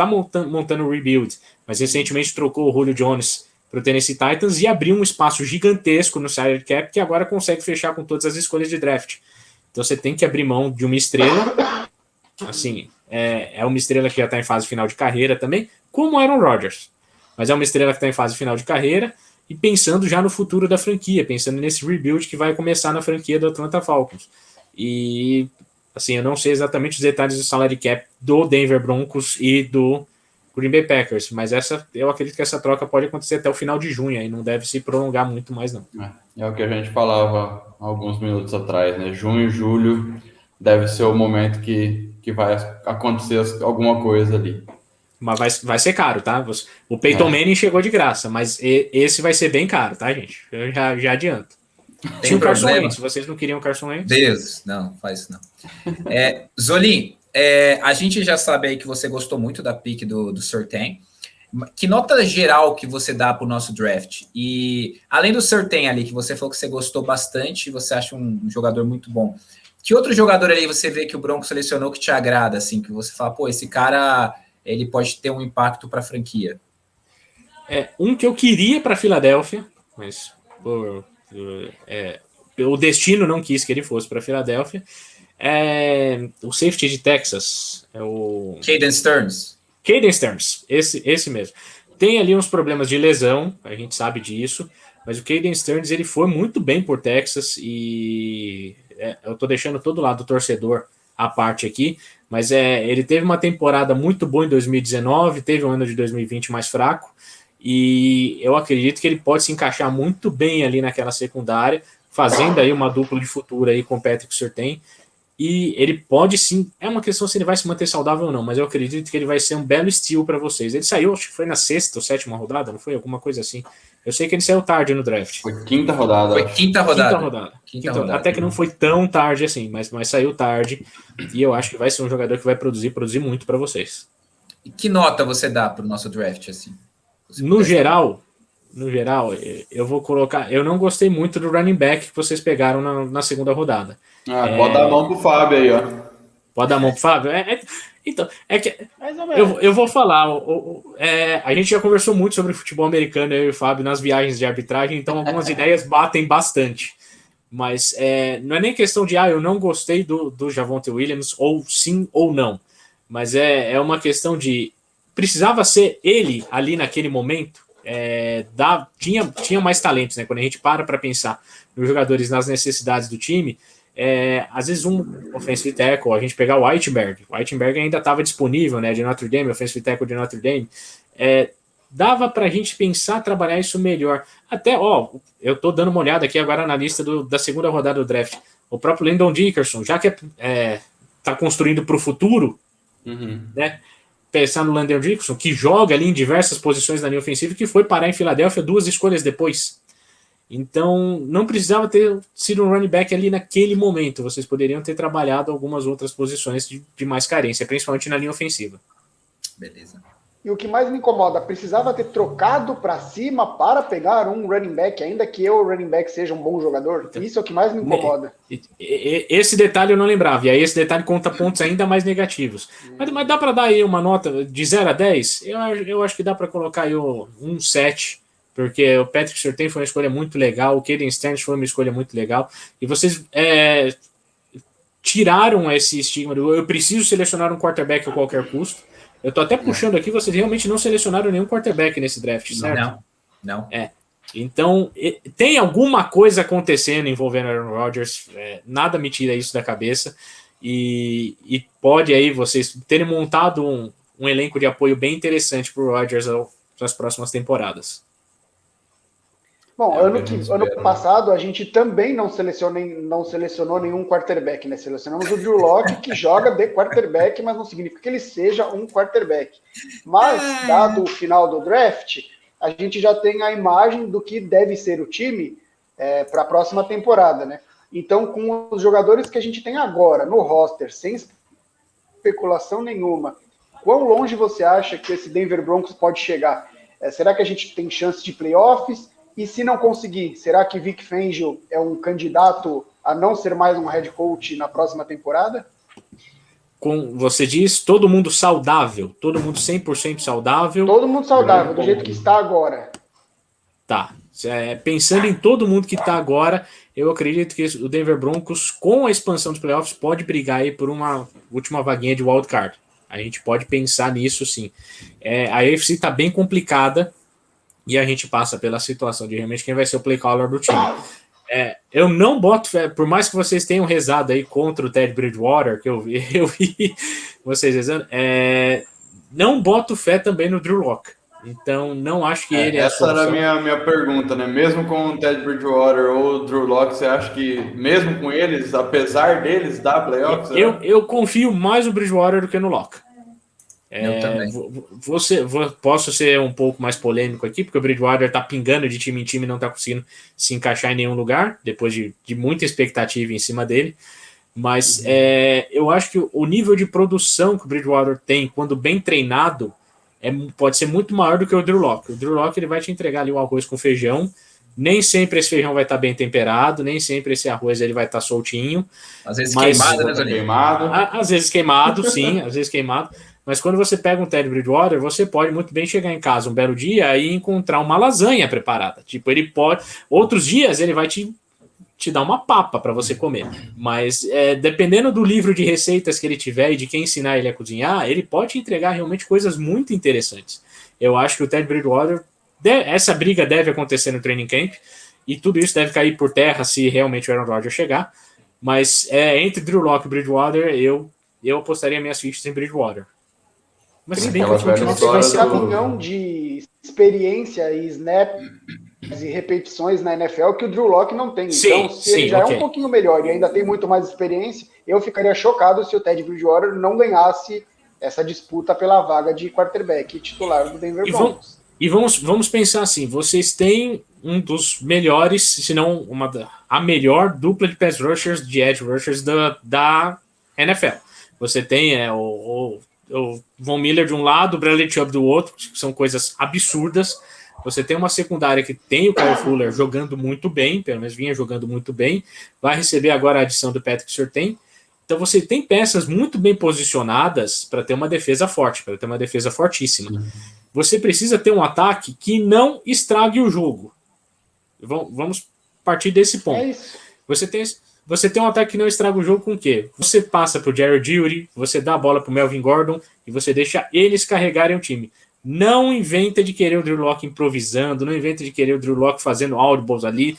montando o rebuild, mas recentemente trocou o Julio Jones para o Tennessee Titans e abriu um espaço gigantesco no salary cap que agora consegue fechar com todas as escolhas de draft. Então você tem que abrir mão de uma estrela, assim, é uma estrela que já está em fase final de carreira também, como Aaron Rodgers, mas é uma estrela que está em fase final de carreira e pensando já no futuro da franquia, pensando nesse rebuild que vai começar na franquia do Atlanta Falcons. E assim, eu não sei exatamente os detalhes do salary cap do Denver Broncos e do Green Bay Packers, mas eu acredito que essa troca pode acontecer até o final de junho, e não deve se prolongar muito mais não. É o que a gente falava alguns minutos atrás, né? Junho, julho deve ser o momento que vai acontecer alguma coisa ali. Mas vai ser caro, tá? O Peyton Manning chegou de graça, mas esse vai ser bem caro, tá, gente? Eu já adianto. Tinha o Carson Wentz, vocês não queriam o Carson Wentz? Deus, não, faz isso não. Zolim, a gente já sabe aí que você gostou muito da pick do Surtain. Que nota geral que você dá para o nosso draft? E além do Surtain ali, que você falou que você gostou bastante, você acha um jogador muito bom. Que outro jogador ali você vê que o Broncos selecionou que te agrada, assim, que você fala, pô, esse cara, ele pode ter um impacto para a franquia? Um que eu queria para Filadélfia, mas o destino não quis que ele fosse para Filadélfia. O safety de Texas, o Caden Stearns. Caden Stearns, esse mesmo. Tem ali uns problemas de lesão, a gente sabe disso, mas o Caden Stearns ele foi muito bem por Texas e eu tô deixando todo lado do torcedor à parte aqui, mas ele teve uma temporada muito boa em 2019, teve um ano de 2020 mais fraco, e eu acredito que ele pode se encaixar muito bem ali naquela secundária, fazendo aí uma dupla de futuro aí com o Patrick Surtain. E ele pode sim, é uma questão se ele vai se manter saudável ou não, mas eu acredito que ele vai ser um belo steal para vocês. Ele saiu, acho que foi na 6ª ou 7ª rodada, não foi? Alguma coisa assim. Eu sei que ele saiu tarde no draft. Foi quinta rodada. Quinta rodada. Até que não foi tão tarde assim, mas saiu tarde. E eu acho que vai ser um jogador que vai produzir muito para vocês. E que nota você dá para o nosso draft, assim? No geral, eu vou colocar... Eu não gostei muito do running back que vocês pegaram na 2ª rodada. Pode dar a mão pro Fábio aí, ó. Pode dar a mão pro Fábio? Então, eu vou falar. A gente já conversou muito sobre futebol americano, eu e o Fábio, nas viagens de arbitragem, então algumas ideias batem bastante. Mas não é nem questão de eu não gostei do Javonte Williams, ou sim ou não. Mas é uma questão de... Precisava ser ele ali naquele momento. Tinha mais talentos, né? Quando a gente para pensar nos jogadores, nas necessidades do time, às vezes um offensive tackle, a gente pegar o Whiteberg ainda estava disponível, né? De Notre Dame, offensive tackle de Notre Dame, dava para a gente pensar, trabalhar isso melhor. Até, eu tô dando uma olhada aqui agora na lista da 2ª rodada do draft. O próprio Landon Dickerson, já que tá construindo para o futuro, né? Pensar no Landon Dickerson, que joga ali em diversas posições na linha ofensiva, que foi parar em Filadélfia 2 escolhas depois. Então, não precisava ter sido um running back ali naquele momento. Vocês poderiam ter trabalhado algumas outras posições de mais carência, principalmente na linha ofensiva. Beleza. E o que mais me incomoda, precisava ter trocado para cima para pegar um running back, ainda que o running back seja um bom jogador. Isso é o que mais me incomoda. Esse detalhe eu não lembrava, e aí esse detalhe conta pontos ainda mais negativos. Mas dá para dar aí uma nota de 0 a 10? Eu acho que dá para colocar aí um 7, porque o Patrick Surtain foi uma escolha muito legal, o Caden Stearns foi uma escolha muito legal, e vocês tiraram esse estigma do eu preciso selecionar um quarterback a qualquer custo. Eu tô até puxando aqui, vocês realmente não selecionaram nenhum quarterback nesse draft, certo? Não. Então, tem alguma coisa acontecendo envolvendo Aaron Rodgers, nada me tira isso da cabeça, e pode aí vocês terem montado um elenco de apoio bem interessante para o Rodgers nas próximas temporadas. Bom, ano passado a gente também não selecionou nenhum quarterback, né? Selecionamos o Drew Lock, que joga de quarterback, mas não significa que ele seja um quarterback. Mas, dado o final do draft, a gente já tem a imagem do que deve ser o time para a próxima temporada, né? Então, com os jogadores que a gente tem agora no roster, sem especulação nenhuma, quão longe você acha que esse Denver Broncos pode chegar? Será que a gente tem chance de playoffs? E se não conseguir, será que Vic Fangio é um candidato a não ser mais um head coach na próxima temporada? Você diz todo mundo saudável, todo mundo 100% saudável. Todo mundo saudável, do jeito que está agora. Tá. Pensando em todo mundo que está agora, eu acredito que o Denver Broncos, com a expansão dos playoffs, pode brigar aí por uma última vaguinha de wildcard. A gente pode pensar nisso, sim. A AFC está bem complicada e a gente passa pela situação de realmente quem vai ser o play caller do time. Eu não boto fé, por mais que vocês tenham rezado aí contra o Ted Bridgewater, que eu vi vocês rezando, não boto fé também no Drew Lock. Então, não acho que ele é a solução. Essa era a minha pergunta, né? Mesmo com o Ted Bridgewater ou o Drew Lock, você acha que, mesmo com eles, apesar deles, dá playoffs? Eu confio mais no Bridgewater do que no Lock. Eu também. Posso ser um pouco mais polêmico aqui, porque o Bridgewater tá pingando de time em time e não tá conseguindo se encaixar em nenhum lugar, depois de muita expectativa em cima dele. Mas eu acho que o nível de produção que o Bridgewater tem, quando bem treinado, pode ser muito maior do que o Drew Lock. O Drew Lock ele vai te entregar ali um arroz com feijão. Nem sempre esse feijão vai estar bem temperado, nem sempre esse arroz ele vai estar soltinho. Às vezes queimado, né, Zaninho? Às vezes queimado, sim, às vezes queimado. Mas quando você pega um Ted Bridgewater, você pode muito bem chegar em casa um belo dia e encontrar uma lasanha preparada. Tipo, ele pode... Outros dias ele vai te dar uma papa para você comer. Mas dependendo do livro de receitas que ele tiver e de quem ensinar ele a cozinhar, ele pode entregar realmente coisas muito interessantes. Eu acho que o Ted Bridgewater... Essa briga deve acontecer no training camp e tudo isso deve cair por terra se realmente o Aaron Rodgers chegar. Mas entre Drew Lock e Bridgewater, eu apostaria minhas fichas em Bridgewater. Mas se bem que vai ser caminhão de experiência e snaps e repetições na NFL que o Drew Lock não tem. Então, se ele já é um pouquinho melhor e ainda tem muito mais experiência, eu ficaria chocado se o Ted Bridgewater não ganhasse essa disputa pela vaga de quarterback titular do Denver Broncos. E vamos pensar assim, vocês têm um dos melhores, se não a melhor dupla de pass rushers, de edge rushers da NFL. Você tem o Von Miller de um lado, o Bradley Chubb do outro, que são coisas absurdas. Você tem uma secundária que tem o Kyle Fuller jogando muito bem, pelo menos vinha jogando muito bem, vai receber agora a adição do Patrick Surtain. Então você tem peças muito bem posicionadas para ter uma defesa forte, para ter uma defesa fortíssima. Você precisa ter um ataque que não estrague o jogo. Vamos partir desse ponto. É isso. Você tem um ataque que não estraga o jogo com o quê? Você passa para o Jared Judy, você dá a bola para o Melvin Gordon e você deixa eles carregarem o time. Não inventa de querer o Drew Lock improvisando, não inventa de querer o Drew Lock fazendo audibles ali,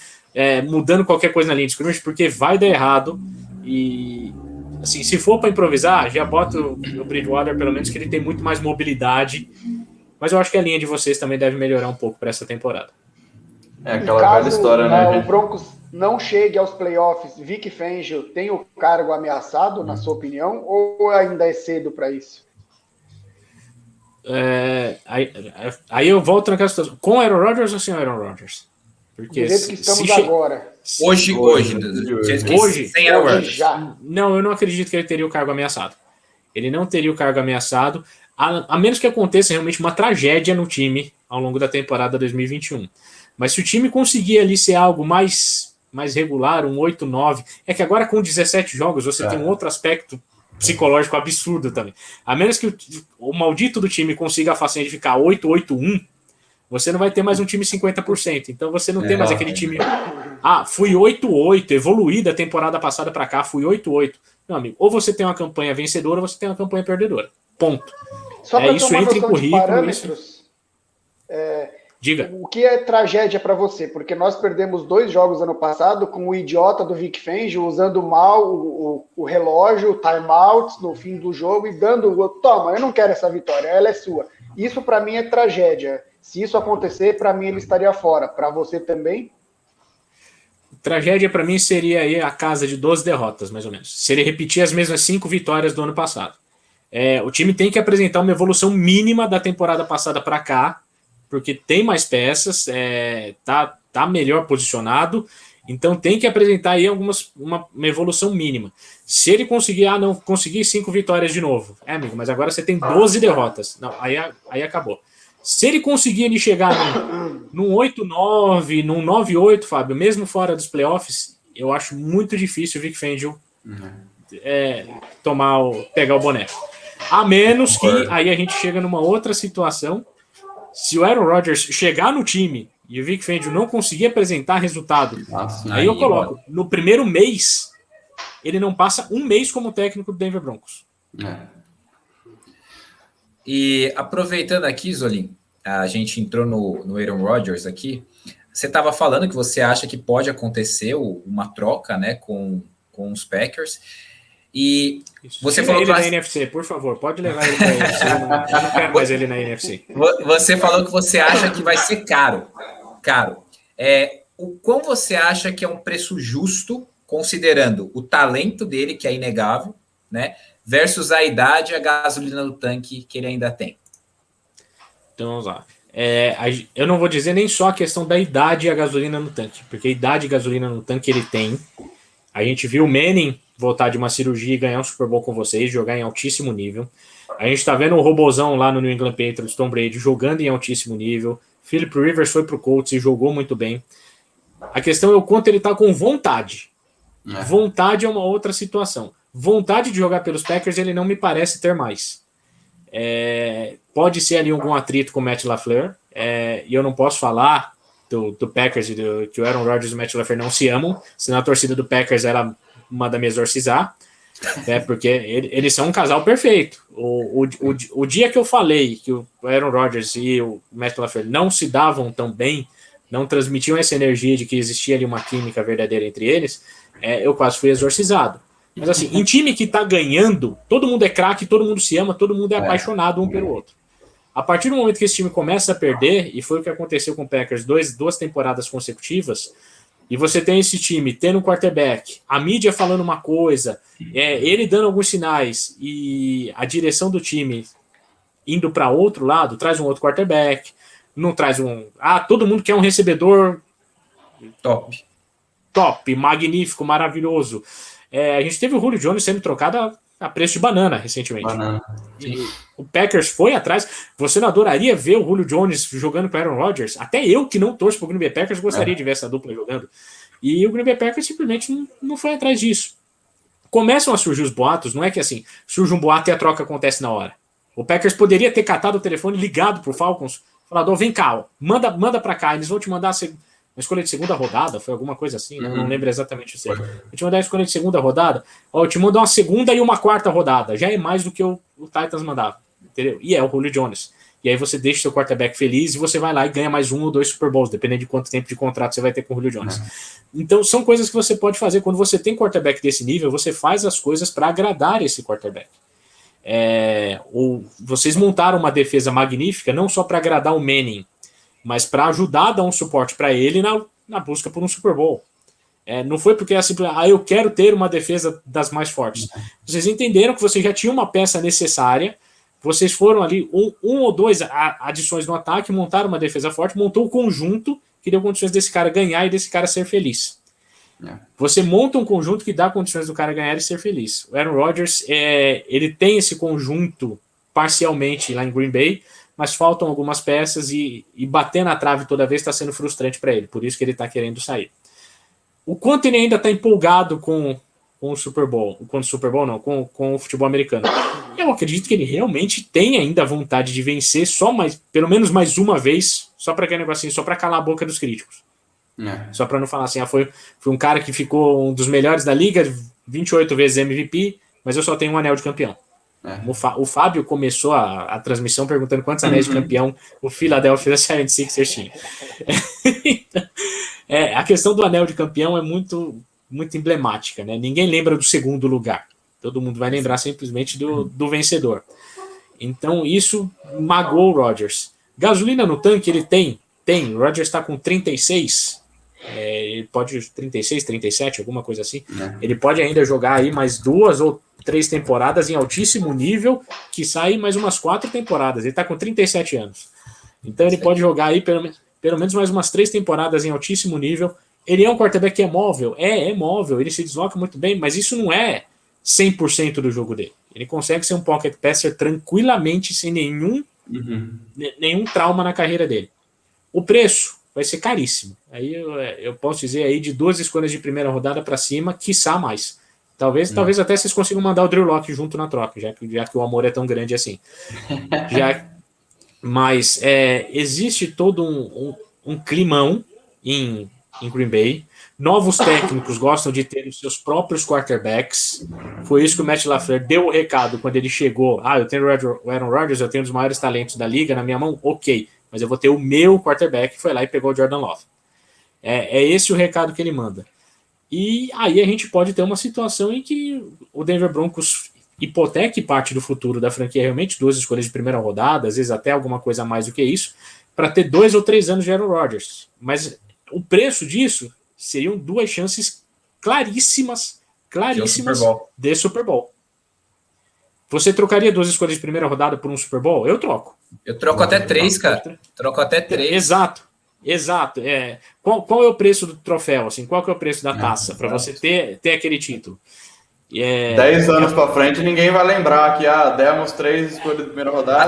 mudando qualquer coisa na linha de scrimmage, porque vai dar errado. E assim, se for para improvisar, já bota o Bridgewater, pelo menos, que ele tem muito mais mobilidade. Mas eu acho que a linha de vocês também deve melhorar um pouco para essa temporada. Aquela velha história, né? O Broncos não chegue aos playoffs, Vic Fangio tem o cargo ameaçado, na sua opinião, ou ainda é cedo para isso? Aí eu volto naquela situação. Com Aaron Rodgers ou sem Aaron Rodgers? Porque do jeito que estamos agora. Hoje, sem Aaron Rodgers. Não, eu não acredito que ele teria o cargo ameaçado. Ele não teria o cargo ameaçado, a menos que aconteça realmente uma tragédia no time ao longo da temporada 2021. Mas se o time conseguir ali ser algo mais regular, um 8-9, é que agora com 17 jogos você tem um outro aspecto psicológico absurdo também. A menos que o maldito do time consiga a façanha de ficar 8-8-1, você não vai ter mais um time 50%. Então você não tem mais aquele time... fui 8-8, evoluí da temporada passada para cá, fui 8-8. Meu amigo, ou você tem uma campanha vencedora ou você tem uma campanha perdedora. Ponto. Só para isso ter uma entra em noção de currículo. parâmetros, Diga. O que é tragédia para você? Porque nós perdemos 2 jogos ano passado com o idiota do Vic Fangio usando mal o relógio, o timeouts no fim do jogo e dando toma, eu não quero essa vitória, ela é sua. Isso para mim é tragédia. Se isso acontecer, para mim ele estaria fora. Para você também? Tragédia para mim seria aí a casa de 12 derrotas, mais ou menos. Se ele repetir as mesmas 5 vitórias do ano passado. O time tem que apresentar uma evolução mínima da temporada passada para cá, porque tem mais peças, tá tá melhor posicionado, então tem que apresentar aí uma evolução mínima. Se ele conseguir, não, conseguir 5 vitórias de novo, amigo, mas agora você tem 12 derrotas. Não, aí acabou. Se ele conseguir ele chegar num 8-9, num 9-8, Fábio, mesmo fora dos playoffs, eu acho muito difícil o Vic Fangio pegar o boné. A menos que aí a gente chega numa outra situação. Se o Aaron Rodgers chegar no time e o Vic Fangio não conseguir apresentar resultado, aí eu coloco, no primeiro mês, ele não passa um mês como técnico do Denver Broncos. E aproveitando aqui, Zolim, a gente entrou no Aaron Rodgers aqui, você estava falando que você acha que pode acontecer uma troca, né, com os Packers, e você falou ele na NFC, por favor, pode levar ele para a NFC, eu não quero mais ele na NFC. Você falou que você acha que vai ser caro. O quão você acha que é um preço justo, considerando o talento dele, que é inegável, né, versus a idade e a gasolina no tanque que ele ainda tem? Então vamos lá. Eu não vou dizer nem só a questão da idade e a gasolina no tanque, porque a idade e gasolina no tanque ele tem. A gente viu o Manning voltar de uma cirurgia e ganhar um Super Bowl com vocês, jogar em altíssimo nível. A gente tá vendo o robozão lá no New England Patriots, Tom Brady, jogando em altíssimo nível. Philip Rivers foi pro Colts e jogou muito bem. A questão é o quanto ele tá com vontade. Vontade é uma outra situação. Vontade de jogar pelos Packers ele não me parece ter mais. Pode ser ali algum atrito com o Matt LaFleur, e eu não posso falar do Packers e que o Aaron Rodgers e o Matt LaFleur não se amam, senão a torcida do Packers ela manda me exorcizar, porque eles são um casal perfeito. O dia que eu falei que o Aaron Rodgers e o Matt LaFleur não se davam tão bem, não transmitiam essa energia de que existia ali uma química verdadeira entre eles, eu quase fui exorcizado. Mas assim, em time que tá ganhando, todo mundo é craque, todo mundo se ama, todo mundo é apaixonado um pelo outro. A partir do momento que esse time começa a perder, e foi o que aconteceu com o Packers duas temporadas consecutivas, e você tem esse time tendo um quarterback, a mídia falando uma coisa, ele dando alguns sinais, e a direção do time indo para outro lado, traz um outro quarterback, não traz todo mundo quer um recebedor top, magnífico, maravilhoso. A gente teve o Julio Jones sendo trocado a preço de banana recentemente. O Packers foi atrás. Você não adoraria ver o Julio Jones jogando com o Aaron Rodgers? Até eu, que não torço para o Green Bay Packers, gostaria de ver essa dupla jogando. E o Green Bay Packers simplesmente não foi atrás disso. Começam a surgir os boatos, não é que assim, surge um boato e a troca acontece na hora. O Packers poderia ter catado o telefone, ligado pro Falcons, falado, vem cá, manda para cá, eles vão te mandar uma escolha de segunda rodada, foi alguma coisa assim, não lembro exatamente o certo. Eu te mandar a escolha de segunda rodada, eu te mando uma segunda e uma quarta rodada, já é mais do que o Titans mandava, entendeu? E é o Julio Jones. E aí você deixa o seu quarterback feliz e você vai lá e ganha mais 1 ou 2 Super Bowls, dependendo de quanto tempo de contrato você vai ter com o Julio Jones. Então são coisas que você pode fazer. Quando você tem quarterback desse nível, você faz as coisas para agradar esse quarterback. Vocês montaram uma defesa magnífica, não só para agradar o Manning, mas para ajudar a dar um suporte para ele na busca por um Super Bowl. Não foi porque assim, eu quero ter uma defesa das mais fortes. Vocês entenderam que vocês já tinham uma peça necessária, vocês foram ali um ou 2 adições no ataque, montaram uma defesa forte, montou um conjunto que deu condições desse cara ganhar e desse cara ser feliz. Você monta um conjunto que dá condições do cara ganhar e ser feliz. O Aaron Rodgers, ele tem esse conjunto parcialmente lá em Green Bay, mas faltam algumas peças e bater na trave toda vez está sendo frustrante para ele, por isso que ele está querendo sair. O quanto ele ainda está empolgado com o Super Bowl, com o futebol americano. Eu acredito que ele realmente tem ainda vontade de vencer pelo menos mais uma vez, só para aquele negocinho, só para calar a boca dos críticos. Só para não falar assim, foi um cara que ficou um dos melhores da liga, 28 vezes MVP, mas eu só tenho um anel de campeão. O Fábio começou a transmissão perguntando quantos anéis de campeão o Philadelphia 76ers tinha. A questão do anel de campeão é muito, muito emblemática, né? Ninguém lembra do segundo lugar. Todo mundo vai lembrar simplesmente do vencedor. Então isso magoou o Rodgers. Gasolina no tanque ele tem. O Rodgers está com 36. Ele pode 36, 37, alguma coisa assim. Ele pode ainda jogar aí mais 2 ou 3 temporadas em altíssimo nível, que sai mais umas 4 temporadas. Ele está com 37 anos. Então ele pode jogar aí pelo pelo menos mais umas 3 temporadas em altíssimo nível. Ele é um quarterback que é móvel? É móvel, ele se desloca muito bem, mas isso não é 100% do jogo dele. Ele consegue ser um pocket passer tranquilamente, sem nenhum trauma na carreira dele. O preço vai ser caríssimo. Aí eu posso dizer aí de 2 escolhas de primeira rodada para cima, quiçá mais. Talvez até vocês consigam mandar o Drew Lock junto na troca, já que o amor é tão grande assim. Mas existe todo um climão em Green Bay. Novos técnicos gostam de ter os seus próprios quarterbacks. Foi isso que o Matt LaFleur deu o recado quando ele chegou. Eu tenho o Aaron Rodgers, eu tenho um dos maiores talentos da liga na minha mão, ok, mas eu vou ter o meu quarterback, foi lá e pegou o Jordan Love. É esse o recado que ele manda. E aí a gente pode ter uma situação em que o Denver Broncos hipoteque parte do futuro da franquia, realmente 2 escolhas de primeira rodada, às vezes até alguma coisa a mais do que isso, para ter 2 ou 3 anos de Aaron Rodgers. Mas o preço disso seriam 2 chances claríssimas de Super Bowl. Você trocaria 2 escolhas de primeira rodada por um Super Bowl? Eu troco. Eu troco até 3, cara. Troco até 3. Exato. Qual é o preço do troféu? Assim, qual que é o preço da taça para você ter aquele título? 10 anos para frente, ninguém vai lembrar que demos 3 escolhas de primeira rodada.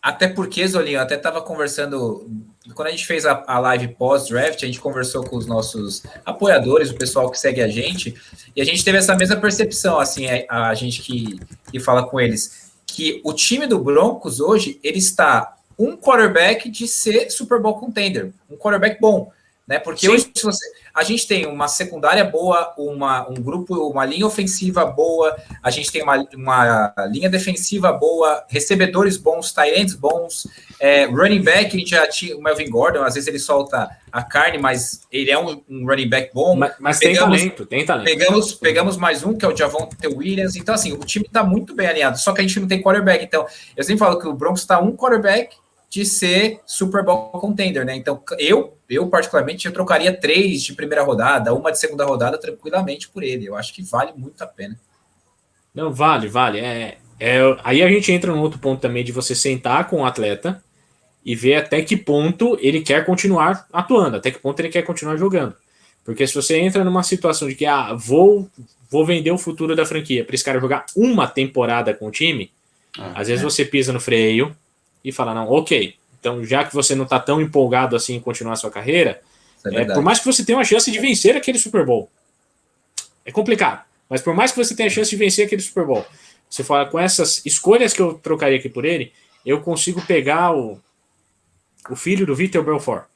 Até porque, Zolinho, eu até estava conversando, quando a gente fez a live pós-draft, a gente conversou com os nossos apoiadores, o pessoal que segue a gente, e a gente teve essa mesma percepção, assim, a gente que fala com eles, que o time do Broncos hoje, ele está um quarterback de ser Super Bowl contender, um quarterback bom, né? Porque hoje a gente tem uma secundária boa, um grupo, uma linha ofensiva boa, a gente tem uma linha defensiva boa, recebedores bons, tight ends bons, running back, a gente já tinha o Melvin Gordon, às vezes ele solta a carne, mas ele é um running back bom. Mas tem talento. Pegamos mais um, que é o Javonte Williams, então assim, o time está muito bem alinhado, só que a gente não tem quarterback, então eu sempre falo que o Broncos está um quarterback de ser Super Bowl contender, né? Então, eu particularmente, eu trocaria 3 de primeira rodada, 1 de segunda rodada, tranquilamente por ele. Eu acho que vale muito a pena. Não, vale. Aí a gente entra num outro ponto também de você sentar com o atleta e ver até que ponto ele quer continuar atuando, até que ponto ele quer continuar jogando. Porque se você entra numa situação de que, vou vender o futuro da franquia para esse cara jogar uma temporada com o time, às vezes você pisa no freio e fala, não, ok, então já que você não está tão empolgado assim em continuar a sua carreira, por mais que você tenha uma chance de vencer aquele Super Bowl, é complicado, mas por mais que você tenha a chance de vencer aquele Super Bowl, você fala, com essas escolhas que eu trocaria aqui por ele, eu consigo pegar o filho do Vitor Belfort,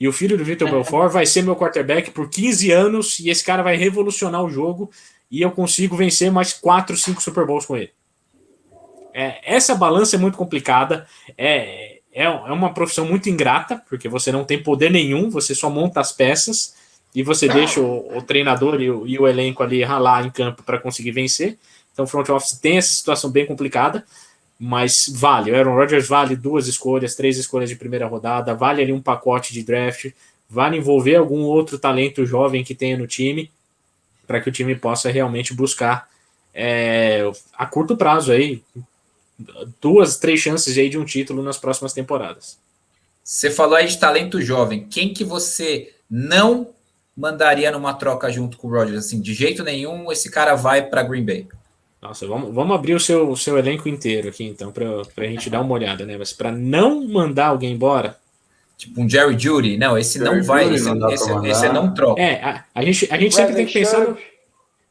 e o filho do Vitor Belfort vai ser meu quarterback por 15 anos, e esse cara vai revolucionar o jogo, e eu consigo vencer mais 4, 5 Super Bowls com ele. Essa balança é muito complicada, é uma profissão muito ingrata, porque você não tem poder nenhum, você só monta as peças e você deixa o treinador e o elenco ali ralar em campo para conseguir vencer. Então o front office tem essa situação bem complicada, mas vale. O Aaron Rodgers vale 2 escolhas, 3 escolhas de primeira rodada, vale ali um pacote de draft, vale envolver algum outro talento jovem que tenha no time, para que o time possa realmente buscar a curto prazo aí 2, 3 chances aí de um título nas próximas temporadas. Você falou aí de talento jovem. Quem que você não mandaria numa troca junto com o Rodgers? Assim, de jeito nenhum, esse cara vai para Green Bay. Nossa, vamos abrir o seu elenco inteiro aqui, então, para a gente dar uma olhada, né? Mas para não mandar alguém embora... Tipo um Jerry Jeudy. Não, esse não vai. Esse não troca. A gente sempre tem que pensar...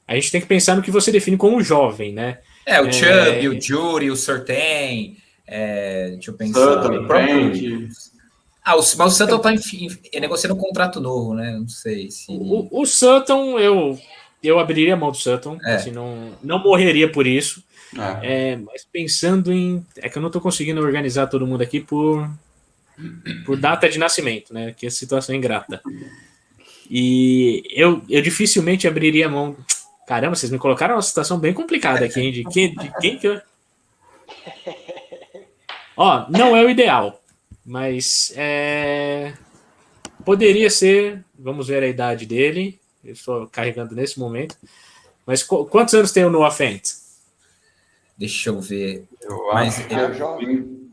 A gente tem que pensar no que você define como jovem, né? O Chubb, o Jeudy, o Surtain, deixa eu pensar. Mas o Sutton tá negociando um contrato novo, né? Não sei se... O Sutton, eu abriria a mão do Sutton, assim, não morreria por isso. Mas pensando em... É que eu não tô conseguindo organizar todo mundo aqui por data de nascimento, né? Que é situação ingrata. E eu dificilmente abriria a mão... Caramba, vocês me colocaram numa situação bem complicada aqui, hein? De quem que eu... Não é o ideal, mas poderia ser, vamos ver a idade dele, eu estou carregando nesse momento, mas quantos anos tem o Noah Fant? Deixa eu ver.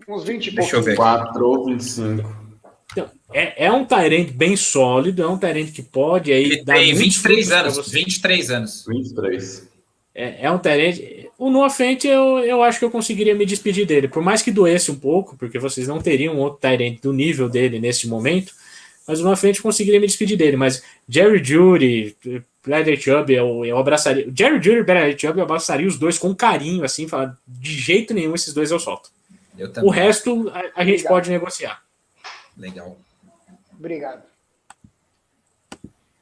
Uns 20 e pouco. Deixa eu ver. 4 ou 25. Então, é um tight end bem sólido, é um tight end que pode aí Ele dar tem muitos 23 frutos pra anos, você. 23 anos. 23. É um tight end. O Noah Fant, eu acho que eu conseguiria me despedir dele. Por mais que doesse um pouco, porque vocês não teriam outro tight end do nível dele nesse momento, mas o Noah Fant conseguiria me despedir dele. Mas Jerry Jeudy, Bradley Chubb, eu abraçaria. Jerry Jeudy e Bradley Chubb, eu abraçaria os dois com carinho, assim, falar, de jeito nenhum esses dois eu solto. Eu também. O resto a gente pode negociar. Legal. Obrigado.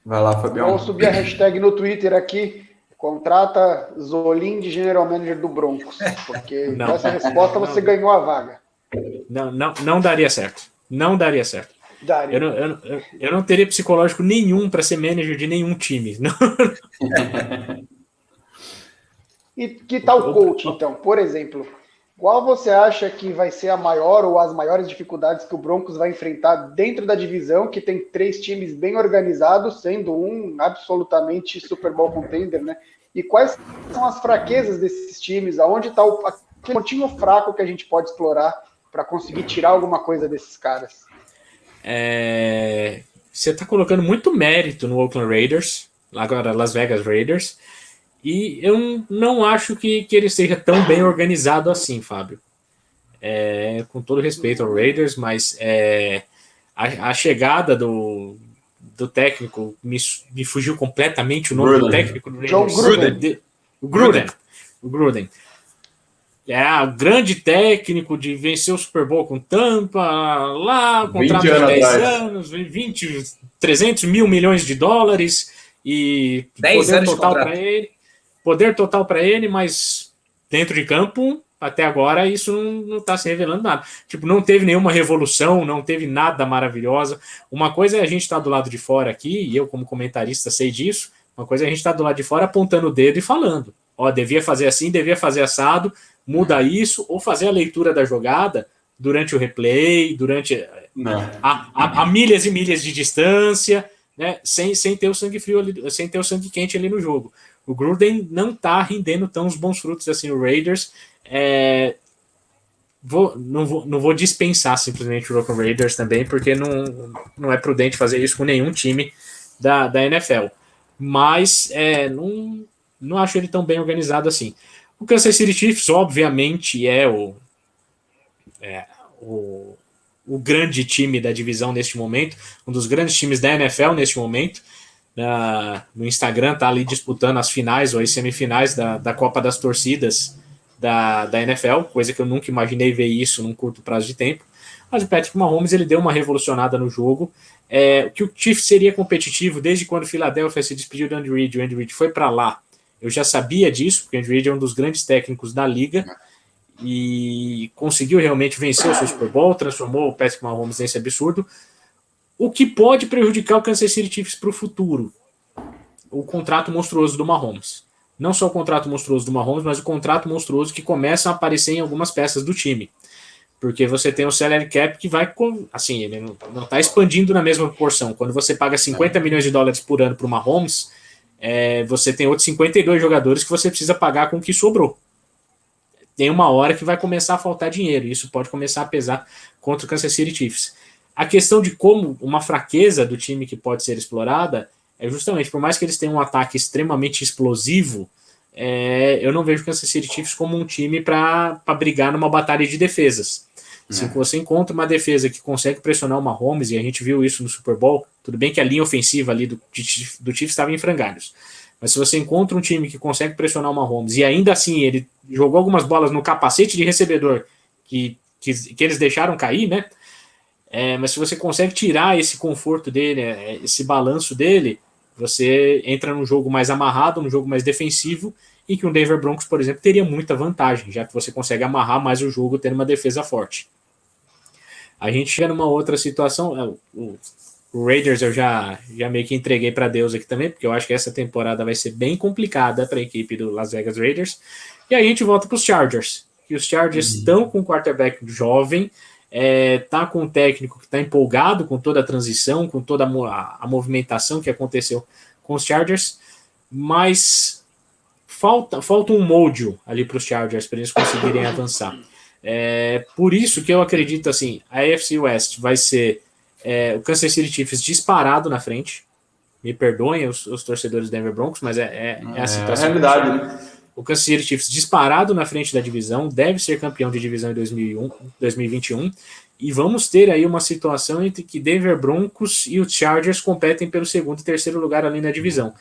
Vai lá, Fabião. Vou subir a hashtag no Twitter aqui. Contrata Zolim de General Manager do Broncos. Porque com essa resposta você ganhou a vaga. Não daria certo. Não daria certo. Daria. Eu não teria psicológico nenhum para ser manager de nenhum time. Não. E que tal coach, então? Por exemplo, qual você acha que vai ser a maior ou as maiores dificuldades que o Broncos vai enfrentar dentro da divisão, que tem 3 times bem organizados, sendo um absolutamente Super Bowl contender, né? E quais são as fraquezas desses times? Aonde está o pontinho fraco que a gente pode explorar para conseguir tirar alguma coisa desses caras? Você está colocando muito mérito no Oakland Raiders, agora Las Vegas Raiders, e eu não acho que ele seja tão bem organizado assim, Fábio. Com todo respeito ao Raiders, mas a chegada do técnico me fugiu completamente o nome do técnico do Raiders. O Gruden. É o grande técnico de vencer o Super Bowl com Tampa, lá, contrato de 10 anos, 300 mil milhões de dólares e poder total para ele, mas dentro de campo, até agora, isso não está se revelando nada. Tipo, não teve nenhuma revolução, não teve nada maravilhosa. Uma coisa é a gente estar do lado de fora aqui, e eu como comentarista sei disso, uma coisa é a gente estar do lado de fora apontando o dedo e falando, devia fazer assim, devia fazer assado, muda isso, ou fazer a leitura da jogada durante o replay, durante a milhas e milhas de distância, né, sem ter o sangue frio ali, sem ter o sangue quente ali no jogo. O Gruden não está rendendo tão os bons frutos assim o Raiders. Não vou dispensar simplesmente o Oakland Raiders também, porque não é prudente fazer isso com nenhum time da NFL. Mas não acho ele tão bem organizado assim. O Kansas City Chiefs, obviamente, é o grande time da divisão neste momento, um dos grandes times da NFL neste momento. No Instagram tá ali disputando as finais ou as semifinais da Copa das Torcidas da NFL, coisa que eu nunca imaginei ver isso num curto prazo de tempo. Mas o Patrick Mahomes, ele deu uma revolucionada no jogo. Que o Chiefs seria competitivo desde quando o Philadelphia se despediu do Andy Reid, o Andy Reid foi para lá. Eu já sabia disso, porque o Andy Reid é um dos grandes técnicos da liga e conseguiu realmente vencer o seu Super Bowl, transformou o Patrick Mahomes nesse absurdo. O que pode prejudicar o Kansas City Chiefs para o futuro? O contrato monstruoso do Mahomes. Não só o contrato monstruoso do Mahomes, mas o contrato monstruoso que começa a aparecer em algumas peças do time. Porque você tem o salary cap que vai, assim, ele não está expandindo na mesma proporção. Quando você paga 50 milhões de dólares por ano para o Mahomes, você tem outros 52 jogadores que você precisa pagar com o que sobrou. Tem uma hora que vai começar a faltar dinheiro, e isso pode começar a pesar contra o Kansas City Chiefs. A questão de como uma fraqueza do time que pode ser explorada é justamente, por mais que eles tenham um ataque extremamente explosivo, eu não vejo o Kansas City Chiefs como um time para brigar numa batalha de defesas. Se você encontra uma defesa que consegue pressionar o Mahomes, e a gente viu isso no Super Bowl, tudo bem que a linha ofensiva ali do Chiefs estava em frangalhos, mas se você encontra um time que consegue pressionar o Mahomes, e ainda assim ele jogou algumas bolas no capacete de recebedor que eles deixaram cair, né? Mas se você consegue tirar esse conforto dele, esse balanço dele, você entra num jogo mais amarrado, num jogo mais defensivo, e que um Denver Broncos, por exemplo, teria muita vantagem, já que você consegue amarrar mais o jogo tendo uma defesa forte. A gente chega numa outra situação, o Raiders eu já meio que entreguei para Deus aqui também, porque eu acho que essa temporada vai ser bem complicada para a equipe do Las Vegas Raiders, e aí a gente volta para os Chargers, que os Chargers estão com um quarterback jovem, tá com um técnico que está empolgado com toda a transição, com toda a movimentação que aconteceu com os Chargers, mas falta um molde ali para os Chargers para eles conseguirem avançar. Por isso que eu acredito assim, a AFC West vai ser O Kansas City Chiefs disparado na frente. Me perdoem os torcedores do Denver Broncos, mas é a situação. É a realidade, né? O Kansas City Chiefs disparado na frente da divisão, deve ser campeão de divisão em 2021, e vamos ter aí uma situação entre que Denver Broncos e os Chargers competem pelo segundo e terceiro lugar ali na divisão.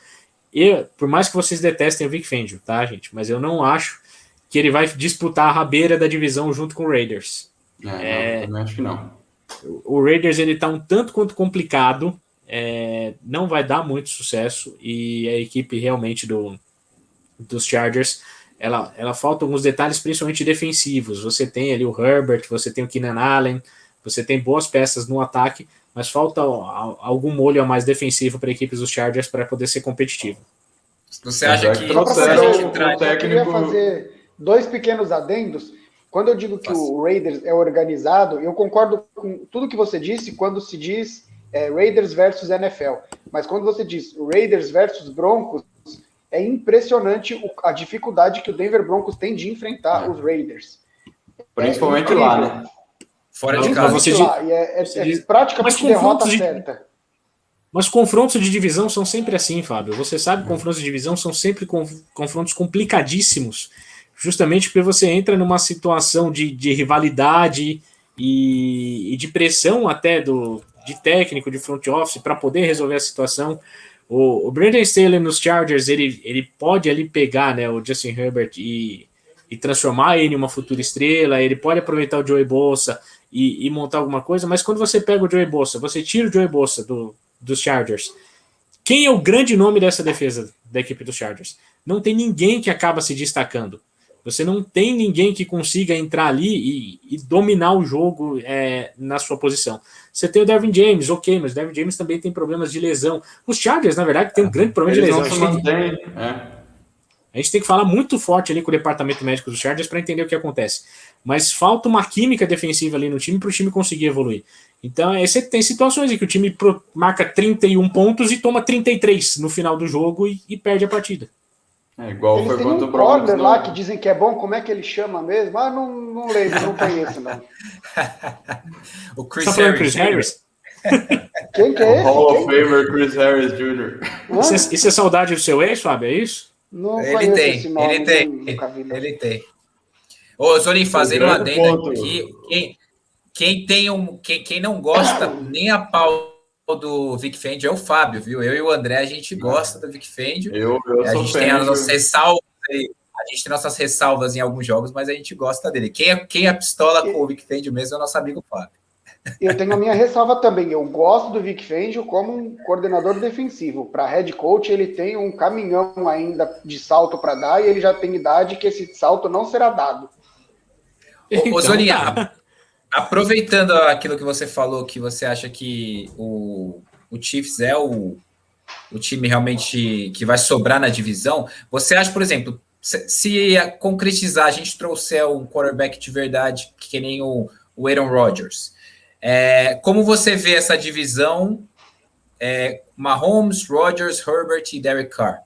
E por mais que vocês detestem o Vic Fangio, tá, gente? Mas eu não acho que ele vai disputar a rabeira da divisão junto com o Raiders. Não, também acho que não. O Raiders, ele tá um tanto quanto complicado, não vai dar muito sucesso, e a equipe realmente dos Chargers, ela falta alguns detalhes, principalmente defensivos. Você tem ali o Herbert, você tem o Keenan Allen, você tem boas peças no ataque, mas falta algum molho a mais defensivo para a equipe dos Chargers para poder ser competitivo. Você acha que eu queria fazer 2 pequenos adendos. Quando eu digo que o Raiders é organizado, eu concordo com tudo que você disse quando se diz Raiders versus NFL. Mas quando você diz Raiders versus Broncos, é impressionante a dificuldade que o Denver Broncos tem de enfrentar os Raiders. Principalmente lá, né? Fora de casa. Praticamente derrota certa. Mas confrontos de divisão são sempre assim, Fábio. Você sabe, confrontos de divisão são sempre confrontos complicadíssimos, justamente porque você entra numa situação de rivalidade e de pressão até de técnico, de front office, para poder resolver a situação. O Brandon Staley nos Chargers, ele pode ali pegar, né, o Justin Herbert e transformar ele em uma futura estrela, ele pode aproveitar o Joey Bosa e montar alguma coisa, mas quando você pega o Joey Bosa, você tira o Joey Bosa dos Chargers, quem é o grande nome dessa defesa da equipe dos Chargers? Não tem ninguém que acaba se destacando. Você não tem ninguém que consiga entrar ali e dominar o jogo na sua posição. Você tem o Derwin James, ok, mas o Derwin James também tem problemas de lesão. Os Chargers, na verdade, tem um grande problema de lesão. A gente tem que falar muito forte ali com o departamento médico dos Chargers para entender o que acontece. Mas falta uma química defensiva ali no time para o time conseguir evoluir. Então, você tem situações em que o time marca 31 pontos e toma 33 no final do jogo e perde a partida. Igual eles foi têm contra um o Broncos corner lá que dizem que é bom, como é que ele chama mesmo? Não lembro, não conheço, não. O Chris Harris? Quem que é esse? Hall of Famer Chris Harris Jr. Isso é saudade do seu ex, Fábio, é isso? Não ele conheço tem, esse nome. Ele tem. Ô, Zolim, fazendo um adendo aqui, quem não gosta nem a pau do Vic Fangio é o Fábio, viu? Eu e o André, a gente gosta do Vic Fangio. A gente tem as nossas ressalvas, a gente tem nossas ressalvas em alguns jogos, mas a gente gosta dele. Quem é pistola com o Vic Fangio mesmo é o nosso amigo Fábio. Eu tenho a minha ressalva também. Eu gosto do Vic Fangio como um coordenador defensivo. Para head coach, ele tem um caminhão ainda de salto para dar e ele já tem idade que esse salto não será dado. Ô, Zolinha, aproveitando aquilo que você falou, que você acha que o Chiefs é o time realmente que vai sobrar na divisão, você acha, por exemplo, se concretizar, a gente trouxer um quarterback de verdade, que nem o Aaron Rodgers, como você vê essa divisão, Mahomes, Rodgers, Herbert e Derek Carr?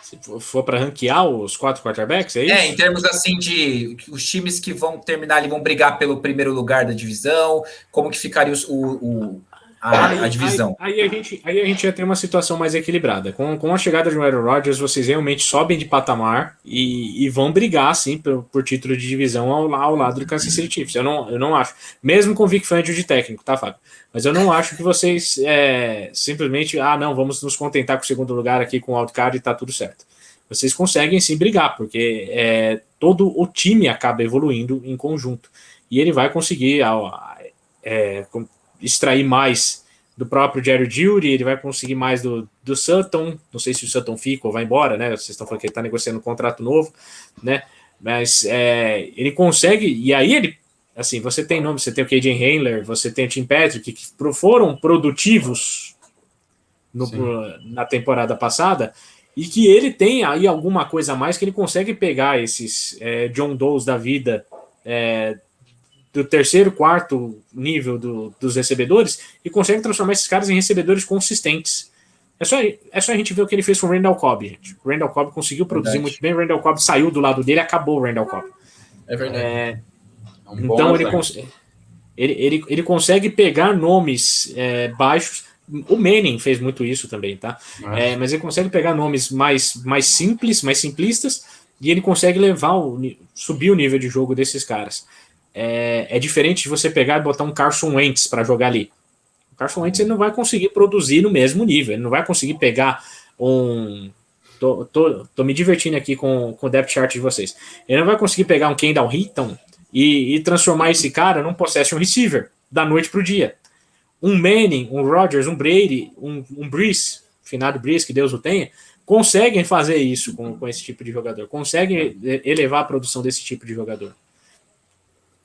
Se for para ranquear os 4 quarterbacks, é isso? Em termos assim de os times que vão terminar ali, vão brigar pelo primeiro lugar da divisão, como que ficaria a divisão? Aí a gente já tem uma situação mais equilibrada. Com a chegada de Aaron Rodgers, vocês realmente sobem de patamar e vão brigar, sim, por título de divisão ao lado do Kansas City Chiefs. Eu não acho. Mesmo com o Vic Fangio de técnico, tá, Fábio? Mas eu não acho que vocês simplesmente, não, vamos nos contentar com o segundo lugar aqui com o wildcard e tá tudo certo. Vocês conseguem sim brigar, porque todo o time acaba evoluindo em conjunto. E ele vai conseguir extrair mais do próprio Jerry Jeudy, ele vai conseguir mais do Sutton, não sei se o Sutton fica ou vai embora, né? Vocês estão falando que ele está negociando um contrato novo, né? Mas ele consegue, e aí ele, assim, você tem nome, você tem o KJ Hamler, você tem o Tim Patrick, que foram produtivos na temporada passada, e que ele tem aí alguma coisa a mais que ele consegue pegar esses John Does da vida, do terceiro, quarto nível dos recebedores e consegue transformar esses caras em recebedores consistentes. É só a gente ver o que ele fez com o Randall Cobb, gente. O Randall Cobb conseguiu produzir muito bem, o Randall Cobb saiu do lado dele, acabou o Randall Cobb. É verdade. Então Ele consegue pegar nomes baixos. O Manning fez muito isso também, tá? Mas ele consegue pegar nomes mais simples, mais simplistas, e ele consegue subir o nível de jogo desses caras. É diferente de você pegar e botar um Carson Wentz para jogar ali. O Carson Wentz ele não vai conseguir produzir no mesmo nível, ele não vai conseguir pegar Tô me divertindo aqui com o depth chart de vocês. Ele não vai conseguir pegar um Kendall Hinton e transformar esse cara num possession receiver da noite pro dia. Um Manning, um Rodgers, um Brady, um Brees, finado Brees, que Deus o tenha, conseguem fazer isso com esse tipo de jogador, conseguem elevar a produção desse tipo de jogador.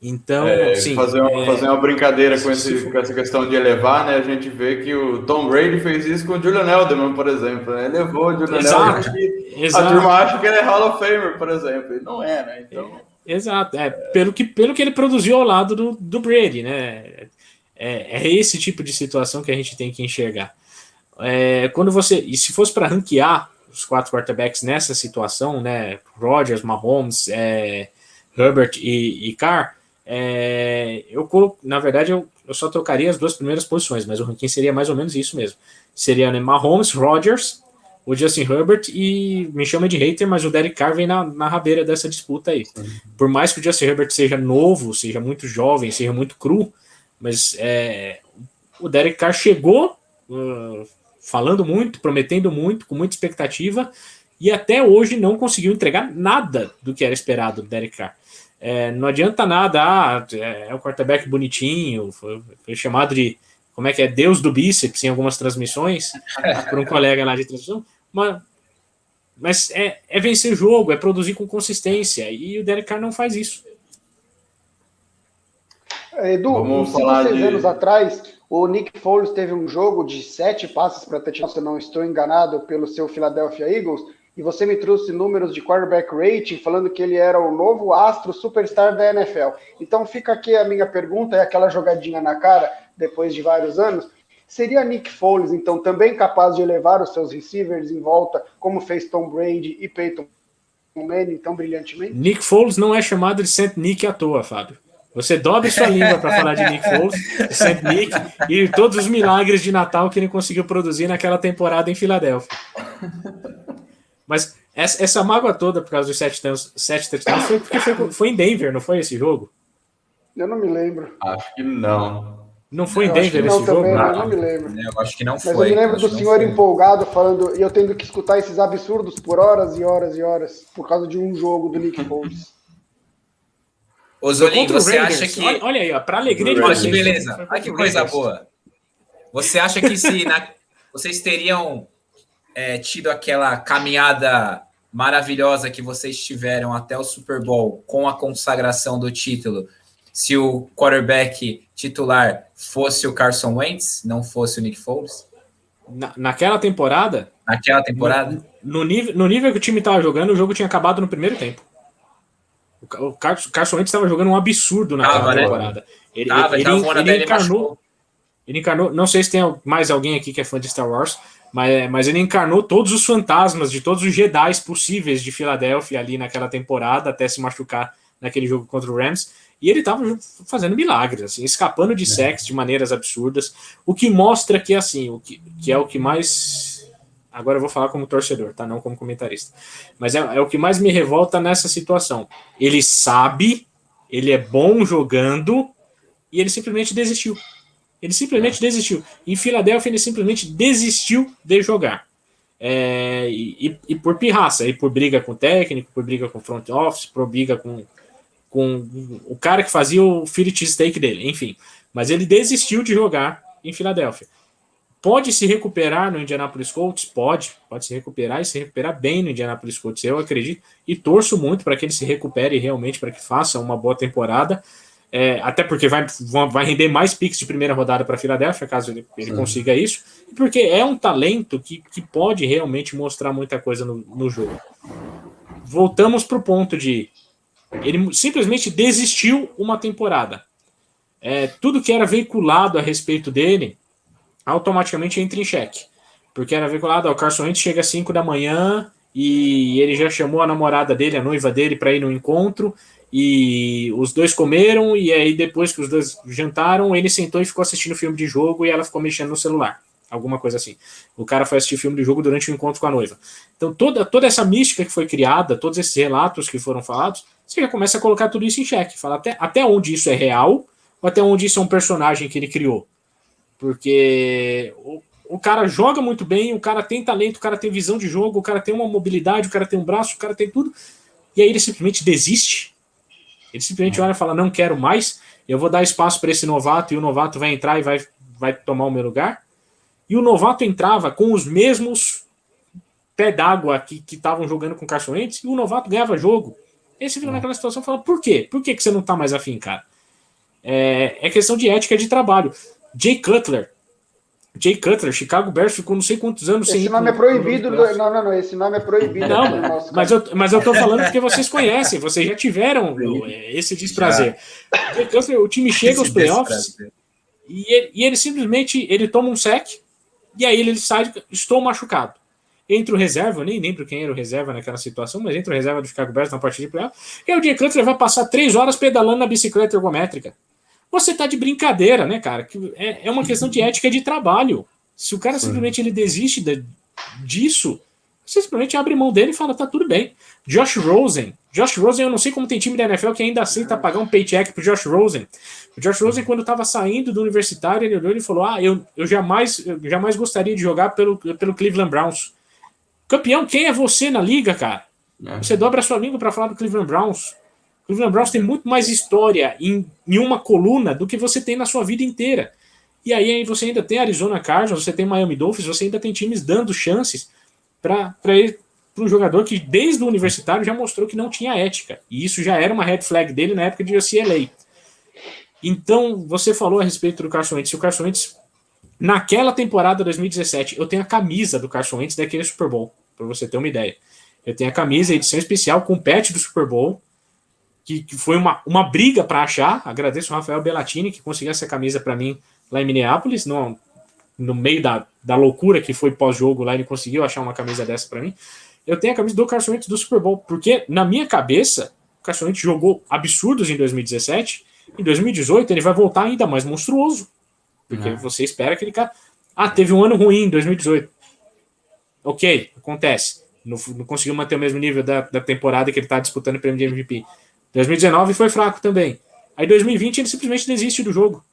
Então, sim, fazer uma brincadeira com essa questão de elevar, né? A gente vê que o Tom Brady fez isso com o Julian Edelman, por exemplo, né? Ele levou o Julian Edelman, que a turma acha que ele é Hall of Famer, por exemplo. Ele não é, né? Então... Exato, pelo que ele produziu ao lado do Brady, né? É esse tipo de situação que a gente tem que enxergar. E se fosse para ranquear os 4 quarterbacks nessa situação, né? Rodgers, Mahomes, Herbert e Carr, na verdade, eu só trocaria as 2 primeiras posições, mas o ranking seria mais ou menos isso mesmo. Seria, né, Mahomes, Rodgers, o Justin Herbert e me chama de hater, mas o Derek Carr vem na rabeira dessa disputa aí. Por mais que o Justin Herbert seja novo, seja muito jovem, seja muito cru, mas o Derek Carr chegou falando muito, prometendo muito, com muita expectativa, e até hoje não conseguiu entregar nada do que era esperado do Derek Carr. Não adianta nada, é um quarterback bonitinho, foi chamado de, como é que é, Deus do bíceps em algumas transmissões, por um colega lá de transmissão, mas é vencer jogo, é produzir com consistência, e o Derek Carr não faz isso. Edu, uns 5 ou 6 anos atrás, o Nick Foles teve um jogo de 7 passes para touchdown, se eu não estou enganado, pelo seu Philadelphia Eagles, e você me trouxe números de quarterback rating, falando que ele era o novo astro superstar da NFL. Então fica aqui a minha pergunta, aquela jogadinha na cara, depois de vários anos, seria Nick Foles, então, também capaz de elevar os seus receivers em volta, como fez Tom Brady e Peyton Manning tão brilhantemente? Nick Foles não é chamado de Saint Nick à toa, Fábio. Você dobre sua língua para falar de Nick Foles, de Saint Nick, e todos os milagres de Natal que ele conseguiu produzir naquela temporada em Filadélfia. Mas essa mágoa toda por causa dos 7 touchdowns foi porque foi em Denver, não foi esse jogo? Eu não me lembro. Acho que não. Não foi em Denver esse jogo? Também, eu não me lembro. Eu acho que não foi. Mas eu me lembro do senhor empolgado falando, e eu tendo que escutar esses absurdos por horas e horas e horas, por causa de um jogo do Nick Foles. Ô Zolim, você acha que... Olha aí, para alegria de vocês. vocês. Olha que beleza, olha que coisa boa. Você acha que vocês teriam tido aquela caminhada maravilhosa que vocês tiveram até o Super Bowl com a consagração do título, se o quarterback titular fosse o Carson Wentz, não fosse o Nick Foles? Naquela temporada? Naquela temporada? No nível que o time estava jogando, o jogo tinha acabado no primeiro tempo. O Carson Wentz estava jogando um absurdo naquela temporada. Ele encarnou, não sei se tem mais alguém aqui que é fã de Star Wars, mas ele encarnou todos os fantasmas de todos os Jedi possíveis de Filadélfia ali naquela temporada, até se machucar naquele jogo contra o Rams, e ele estava fazendo milagres, assim, escapando de sacks de maneiras absurdas, o que mostra que, assim, que é o que mais... Agora eu vou falar como torcedor, tá? Não como comentarista. Mas é o que mais me revolta nessa situação. Ele sabe, ele é bom jogando, e ele simplesmente desistiu. Ele simplesmente desistiu. Em Filadélfia, ele simplesmente desistiu de jogar. E por pirraça, e por briga com o técnico, por briga com o front office, por briga com o cara que fazia o Philly cheesesteak dele, enfim. Mas ele desistiu de jogar em Filadélfia. Pode se recuperar no Indianapolis Colts? Pode se recuperar e se recuperar bem no Indianapolis Colts, eu acredito, e torço muito para que ele se recupere realmente, para que faça uma boa temporada, até porque vai render mais picks de primeira rodada para a Filadélfia, caso ele consiga isso, e porque é um talento que pode realmente mostrar muita coisa no jogo. Voltamos para o ponto de ele simplesmente desistiu uma temporada. Tudo que era veiculado a respeito dele automaticamente entra em xeque. Porque era veiculado, o Carson Wentz chega às 5 da manhã e ele já chamou a namorada dele, a noiva dele, para ir no encontro, e os dois comeram, e aí depois que os dois jantaram, ele sentou e ficou assistindo filme de jogo e ela ficou mexendo no celular. Alguma coisa assim. O cara foi assistir filme de jogo durante o encontro com a noiva. Então toda essa mística que foi criada, todos esses relatos que foram falados, você já começa a colocar tudo isso em xeque. Fala até onde isso é real, ou até onde isso é um personagem que ele criou. Porque o cara joga muito bem, o cara tem talento, o cara tem visão de jogo, o cara tem uma mobilidade, o cara tem um braço, o cara tem tudo, e aí ele simplesmente desiste. Ele simplesmente olha e fala, não quero mais, eu vou dar espaço para esse novato, e o novato vai entrar e vai tomar o meu lugar. E o novato entrava com os mesmos pé d'água que estavam jogando com o Carson Wentz, e o novato ganhava jogo. E aí você fica naquela situação e fala, por quê? Por que você não tá mais afim, cara? É questão de ética de trabalho. Jay Cutler, Chicago Bears ficou não sei quantos anos sem... Esse nome é proibido. Não, esse nome é proibido. Não, mas eu tô falando porque vocês conhecem, vocês já tiveram esse desprazer. Jay Cutler, o time chega aos playoffs e ele simplesmente ele toma um sec e aí ele sai, estou machucado. Entra o reserva, eu nem lembro quem era o reserva naquela situação, mas entra o reserva do Chicago Bears na partida de playoff, e aí o Jay Cutler vai passar 3 horas pedalando na bicicleta ergométrica. Você tá de brincadeira, né, cara? É uma questão de ética de trabalho. Se o cara simplesmente ele desiste disso, você simplesmente abre mão dele e fala, tá tudo bem. Josh Rosen, eu não sei como tem time da NFL que ainda aceita pagar um paycheck pro Josh Rosen. O Josh Rosen, quando tava saindo do universitário, ele olhou e falou, eu jamais gostaria de jogar pelo Cleveland Browns. Campeão, quem é você na liga, cara? Você dobra a sua língua para falar do Cleveland Browns. O Cleveland Browns tem muito mais história em uma coluna do que você tem na sua vida inteira. E aí você ainda tem Arizona Cardinals, você tem Miami Dolphins, você ainda tem times dando chances para um jogador que desde o universitário já mostrou que não tinha ética. E isso já era uma red flag dele na época de UCLA. Então, você falou a respeito do Carson Wentz. O Carson Wentz, naquela temporada 2017, eu tenho a camisa do Carson Wentz daquele Super Bowl, para você ter uma ideia. Eu tenho a camisa, edição especial, com o patch do Super Bowl, que foi uma briga para achar. Agradeço ao Rafael Bellatini, que conseguiu essa camisa para mim lá em Minneapolis, no meio da loucura que foi pós-jogo lá, ele conseguiu achar uma camisa dessa para mim. Eu tenho a camisa do Carson Wentz do Super Bowl, porque na minha cabeça, o Carson Wentz jogou absurdos em 2017, em 2018 ele vai voltar ainda mais monstruoso, porque você espera que ele... teve um ano ruim em 2018. Ok, acontece. Não conseguiu manter o mesmo nível da temporada que ele está disputando o prêmio de MVP. 2019 foi fraco também. Aí 2020 ele simplesmente desiste do jogo.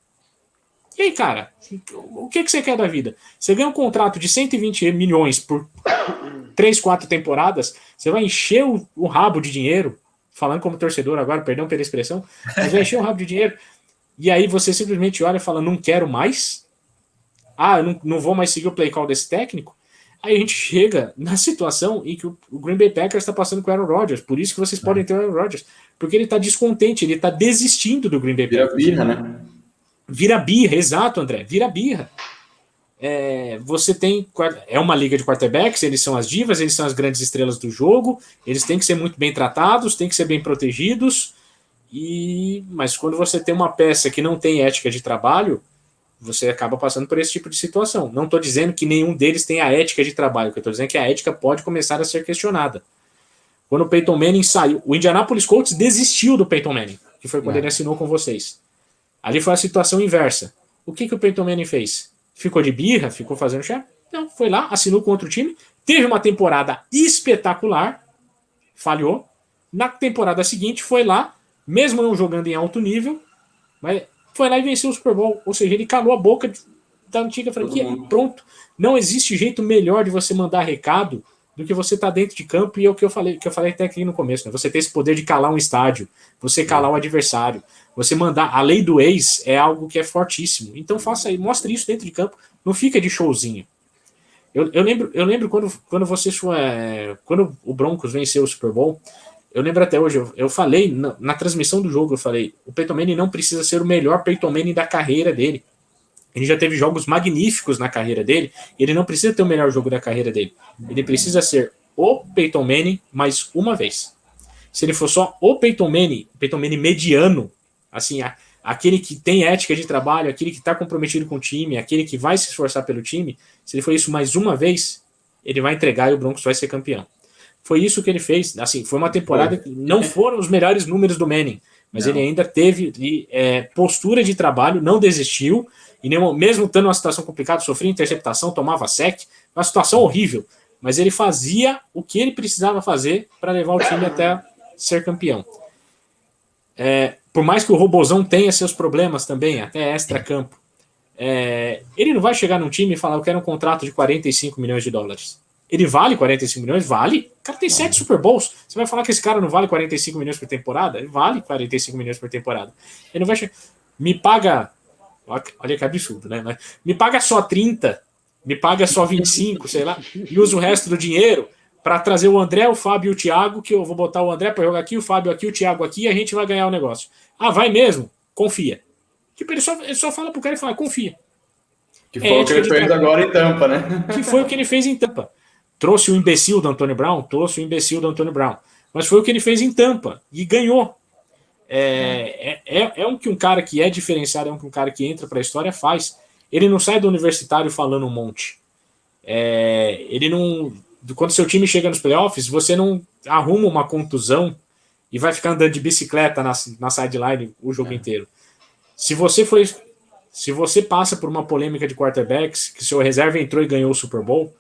E aí, cara, o que você quer da vida? Você ganha um contrato de 120 milhões por 3, 4 temporadas, você vai encher o rabo de dinheiro, falando como torcedor agora, perdão pela expressão, mas vai encher o rabo de dinheiro, e aí você simplesmente olha e fala, não quero mais? Eu não vou mais seguir o play call desse técnico? Aí a gente chega na situação em que o Green Bay Packers está passando com o Aaron Rodgers, por isso que vocês podem ter o Aaron Rodgers, porque ele está descontente, ele está desistindo do Green Bay Packers. Vira birra, né? Vira birra, exato, André, vira birra. Você tem... É uma liga de quarterbacks, eles são as divas, eles são as grandes estrelas do jogo, eles têm que ser muito bem tratados, têm que ser bem protegidos, mas quando você tem uma peça que não tem ética de trabalho, você acaba passando por esse tipo de situação. Não estou dizendo que nenhum deles tem a ética de trabalho, o que eu estou dizendo é que a ética pode começar a ser questionada. Quando o Peyton Manning saiu, o Indianapolis Colts desistiu do Peyton Manning, que foi quando ele assinou com vocês. Ali foi a situação inversa. O que o Peyton Manning fez? Ficou de birra? Ficou fazendo chá? Não, foi lá, assinou com outro time, teve uma temporada espetacular, falhou. Na temporada seguinte foi lá, mesmo não jogando em alto nível, mas foi lá e venceu o Super Bowl. Ou seja, ele calou a boca da antiga franquia e pronto. Não existe jeito melhor de você mandar recado do que você tá dentro de campo, e é o que eu falei até aqui no começo, né? Você tem esse poder de calar um estádio, você calar o adversário, você mandar, a lei do ex é algo que é fortíssimo, então faça aí, mostre isso dentro de campo, não fica de showzinho. Eu lembro quando vocês quando o Broncos venceu o Super Bowl, eu lembro até hoje, eu falei na transmissão do jogo, eu falei, o Peyton Manning não precisa ser o melhor Peyton Manning da carreira dele. Ele já teve jogos magníficos na carreira dele, e ele não precisa ter o melhor jogo da carreira dele. Ele precisa ser o Peyton Manning mais uma vez. Se ele for só o Peyton Manning mediano, assim, aquele que tem ética de trabalho, aquele que está comprometido com o time, aquele que vai se esforçar pelo time, se ele for isso mais uma vez, ele vai entregar e o Broncos vai ser campeão. Foi isso que ele fez. Assim, foi uma temporada que não foram os melhores números do Manning, mas ele ainda teve postura de trabalho, não desistiu, e mesmo estando uma situação complicada, sofria interceptação, tomava sec, uma situação horrível, mas ele fazia o que ele precisava fazer para levar o time até ser campeão. Por mais que o Robozão tenha seus problemas também, até extra-campo, ele não vai chegar num time e falar: eu quero um contrato de 45 milhões de dólares. Ele vale 45 milhões? Vale. O cara tem 7 Super Bowls. Você vai falar que esse cara não vale 45 milhões por temporada? Ele vale 45 milhões por temporada. Ele não vai chegar. Me paga. Olha que absurdo, né? Me paga só 30, me paga só 25, sei lá, e usa o resto do dinheiro para trazer o André, o Fábio e o Thiago, que eu vou botar o André para jogar aqui, o Fábio aqui, o Thiago aqui, e a gente vai ganhar o negócio. Ah, vai mesmo? Confia. Tipo, ele só fala pro cara e fala: confia. Que foi o que ele fez agora em Tampa, né? Que foi o que ele fez em Tampa. Trouxe o imbecil do Antônio Brown, mas foi o que ele fez em Tampa e ganhou. É um cara que é diferenciado, é um cara que entra para a história, faz. Ele não sai do universitário falando um monte. Ele não. Quando seu time chega nos playoffs, você não arruma uma contusão e vai ficar andando de bicicleta na sideline o jogo inteiro. Se você passa por uma polêmica de quarterbacks, que seu reserva entrou e ganhou o Super Bowl,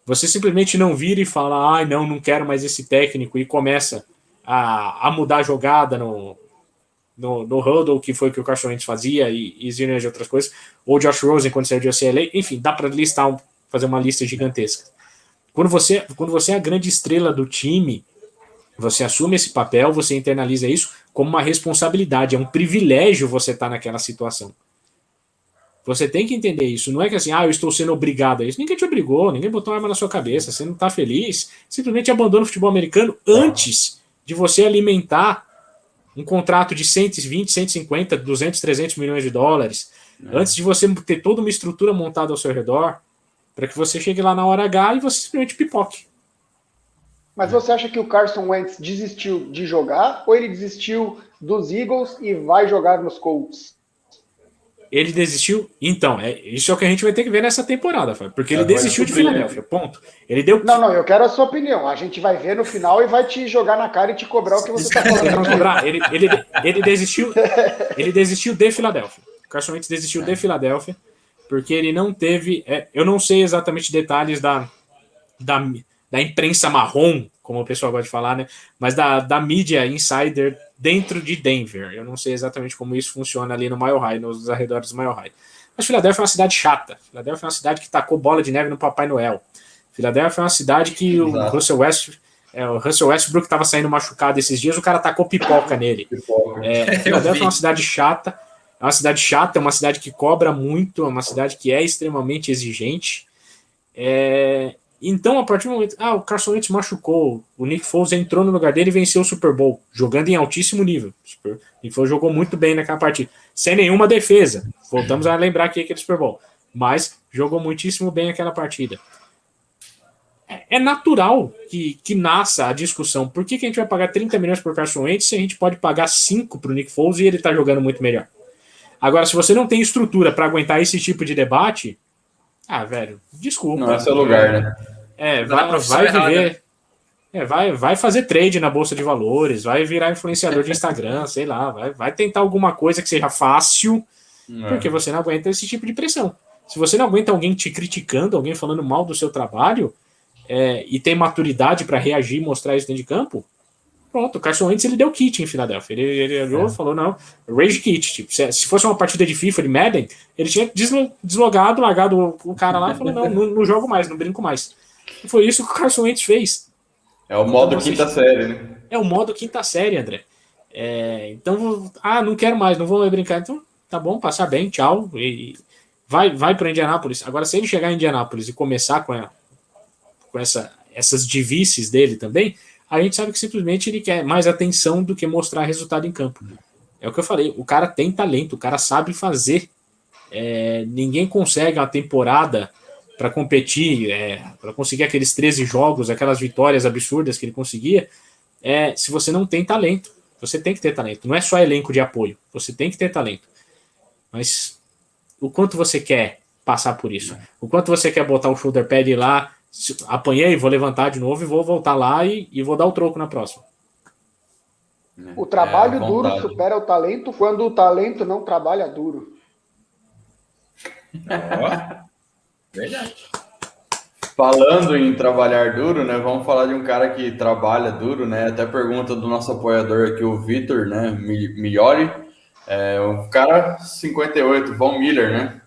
você simplesmente não vira e fala: ai, não quero mais esse técnico, e começa a mudar a jogada no huddle, que foi o que o Carson Wentz fazia, e zilhões de outras coisas, ou Josh Rosen quando saiu de UCLA, enfim, dá para fazer uma lista gigantesca. Quando você é a grande estrela do time, você assume esse papel, você internaliza isso como uma responsabilidade, é um privilégio você estar naquela situação. Você tem que entender isso. Não é que assim: eu estou sendo obrigado a isso. Ninguém te obrigou, ninguém botou uma arma na sua cabeça, você não está feliz, simplesmente abandona o futebol americano antes de você alimentar um contrato de 120, 150, 200, 300 milhões de dólares, antes de você ter toda uma estrutura montada ao seu redor, para que você chegue lá na hora H e você simplesmente pipoque. Mas você acha que o Carson Wentz desistiu de jogar, ou ele desistiu dos Eagles e vai jogar nos Colts? Ele desistiu? Então, isso é o que a gente vai ter que ver nessa temporada, porque ele desistiu de Filadélfia, ponto. Ele deu... Não, eu quero a sua opinião. A gente vai ver no final e vai te jogar na cara e te cobrar o que você está falando. Ele desistiu de Filadélfia. O Carson Wentz desistiu de Filadélfia, porque ele não teve... eu não sei exatamente detalhes da imprensa marrom, como o pessoal gosta de falar, né? Mas da mídia insider dentro de Denver. Eu não sei exatamente como isso funciona ali no Mile High, nos arredores do Mile High. Mas Filadélfia é uma cidade chata. Filadélfia é uma cidade que tacou bola de neve no Papai Noel. Filadélfia é uma cidade que o Russell Westbrook estava saindo machucado esses dias, o cara tacou pipoca nele. Filadélfia é uma cidade chata. É uma cidade que cobra muito, é uma cidade que é extremamente exigente. Então, a partir do momento... o Carson Wentz machucou, o Nick Foles entrou no lugar dele e venceu o Super Bowl, jogando em altíssimo nível. O Nick Foles jogou muito bem naquela partida, sem nenhuma defesa. Voltamos a lembrar aqui aquele Super Bowl. Mas jogou muitíssimo bem aquela partida. É natural que nasça a discussão. Por que a gente vai pagar 30 milhões por Carson Wentz se a gente pode pagar 5 para o Nick Foles e ele está jogando muito melhor? Agora, se você não tem estrutura para aguentar esse tipo de debate... velho, desculpa. Não é seu lugar, né? Vai viver. Vai fazer trade na bolsa de valores, vai virar influenciador de Instagram, sei lá, vai tentar alguma coisa que seja fácil, porque você não aguenta esse tipo de pressão. Se você não aguenta alguém te criticando, alguém falando mal do seu trabalho, e tem maturidade para reagir e mostrar isso dentro de campo, pronto, o Carson Wentz ele deu kit em Filadélfia. Ele olhou e falou: não, rage kit. Tipo, se fosse uma partida de FIFA, de Madden, ele tinha deslogado, largado o cara lá e falou: não jogo mais, não brinco mais. E foi isso que o Carson Wentz fez. É o modo quinta série, né? É o modo quinta série, André. Então, não quero mais, não vou mais brincar. Então, tá bom, passar bem, tchau. E vai para Indianápolis. Agora, se ele chegar em Indianápolis e começar com essas divícies dele também, a gente sabe que simplesmente ele quer mais atenção do que mostrar resultado em campo. É o que eu falei, o cara tem talento, o cara sabe fazer. Ninguém consegue uma temporada para competir, para conseguir aqueles 13 jogos, aquelas vitórias absurdas que ele conseguia, se você não tem talento. Você tem que ter talento, não é só elenco de apoio, você tem que ter talento. Mas o quanto você quer passar por isso? O quanto você quer botar o shoulder pad lá Apanhei, vou levantar de novo e vou voltar lá e vou dar o troco na próxima. O trabalho duro supera o talento quando o talento não trabalha duro. Verdade. Falando em trabalhar duro, né? Vamos falar de um cara que trabalha duro, né? Até pergunta do nosso apoiador aqui, o Vitor, né? Migliori. O cara 58, Von Miller, né?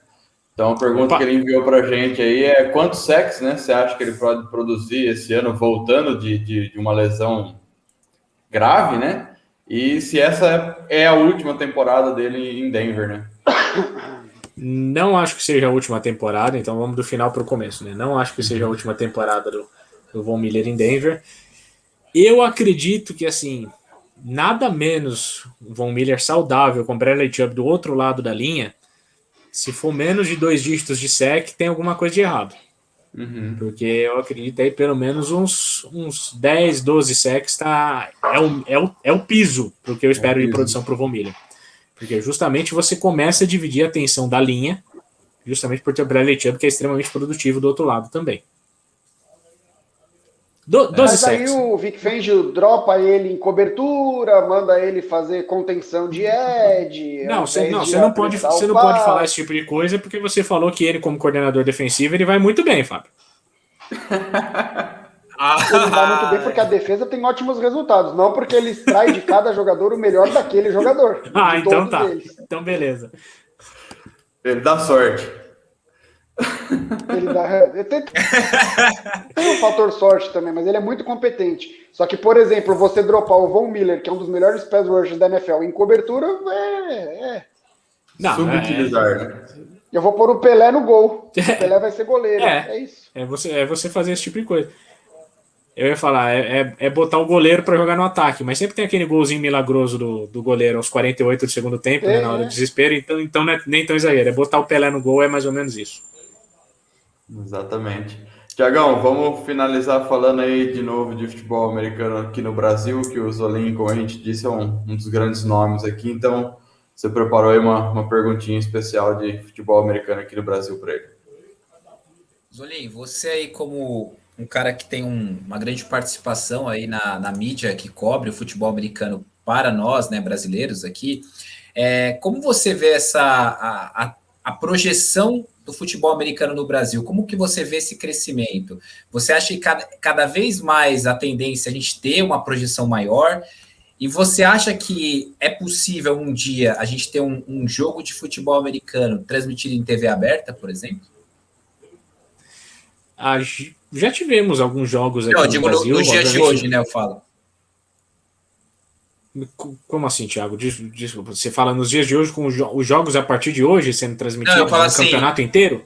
Então a pergunta que ele enviou pra gente aí é quantos sacks, né? Você acha que ele pode produzir esse ano voltando de uma lesão grave, né? E se essa é a última temporada dele em Denver, né? Não acho que seja a última temporada, então vamos do final para o começo, né? Não acho que seja a última temporada do Von Miller em Denver. Eu acredito que, assim, nada menos o Von Miller saudável com Bradley Chubb do outro lado da linha, se for menos de 2 dígitos de sec, tem alguma coisa de errado. Porque eu acredito aí pelo menos uns 10, 12 sacks é o piso do que eu espero de produção para o Von Miller. Porque justamente você começa a dividir a atenção da linha, justamente por ter o Bradley Chubb, que é extremamente produtivo do outro lado também. 12 Mas sacks. aí o Vic Fangio dropa ele em cobertura, manda ele fazer contenção de edge. Você não pode falar esse tipo de coisa, porque você falou que ele, como coordenador defensivo, ele vai muito bem, Fábio. Ele vai muito bem porque a defesa tem ótimos resultados, não porque ele extrai de cada jogador o melhor daquele jogador. Então tá. Eles. Então beleza. Ele dá sorte. Tem um fator sorte também, mas ele é muito competente. Só que, por exemplo, você dropar o Von Miller, que é um dos melhores pass rushers da NFL, em cobertura, subutilizar, né? Eu vou pôr o Pelé no gol. O Pelé vai ser goleiro. É isso. É você fazer esse tipo de coisa. Eu ia falar, é botar o goleiro para jogar no ataque, mas sempre tem aquele golzinho milagroso do goleiro aos 48 do segundo tempo, né, na hora do desespero, então não é nem tão exagero. É botar o Pelé no gol, é mais ou menos isso. Exatamente. Tiagão, vamos finalizar falando aí de novo de futebol americano aqui no Brasil, que o Zolim, como a gente disse, é um dos grandes nomes aqui, então você preparou aí uma perguntinha especial de futebol americano aqui no Brasil para ele. Zolim, você aí como um cara que tem uma grande participação aí na mídia que cobre o futebol americano para nós, né, brasileiros aqui, como você vê a projeção do futebol americano no Brasil? Como que você vê esse crescimento? Você acha que cada vez mais a tendência é a gente ter uma projeção maior? E você acha que é possível um dia a gente ter um jogo de futebol americano transmitido em TV aberta, por exemplo? Já tivemos alguns jogos aqui no Brasil. Nos dias de hoje, né, eu falo. Como assim, Thiago? Desculpa, você fala nos dias de hoje com os jogos a partir de hoje sendo transmitidos no campeonato inteiro?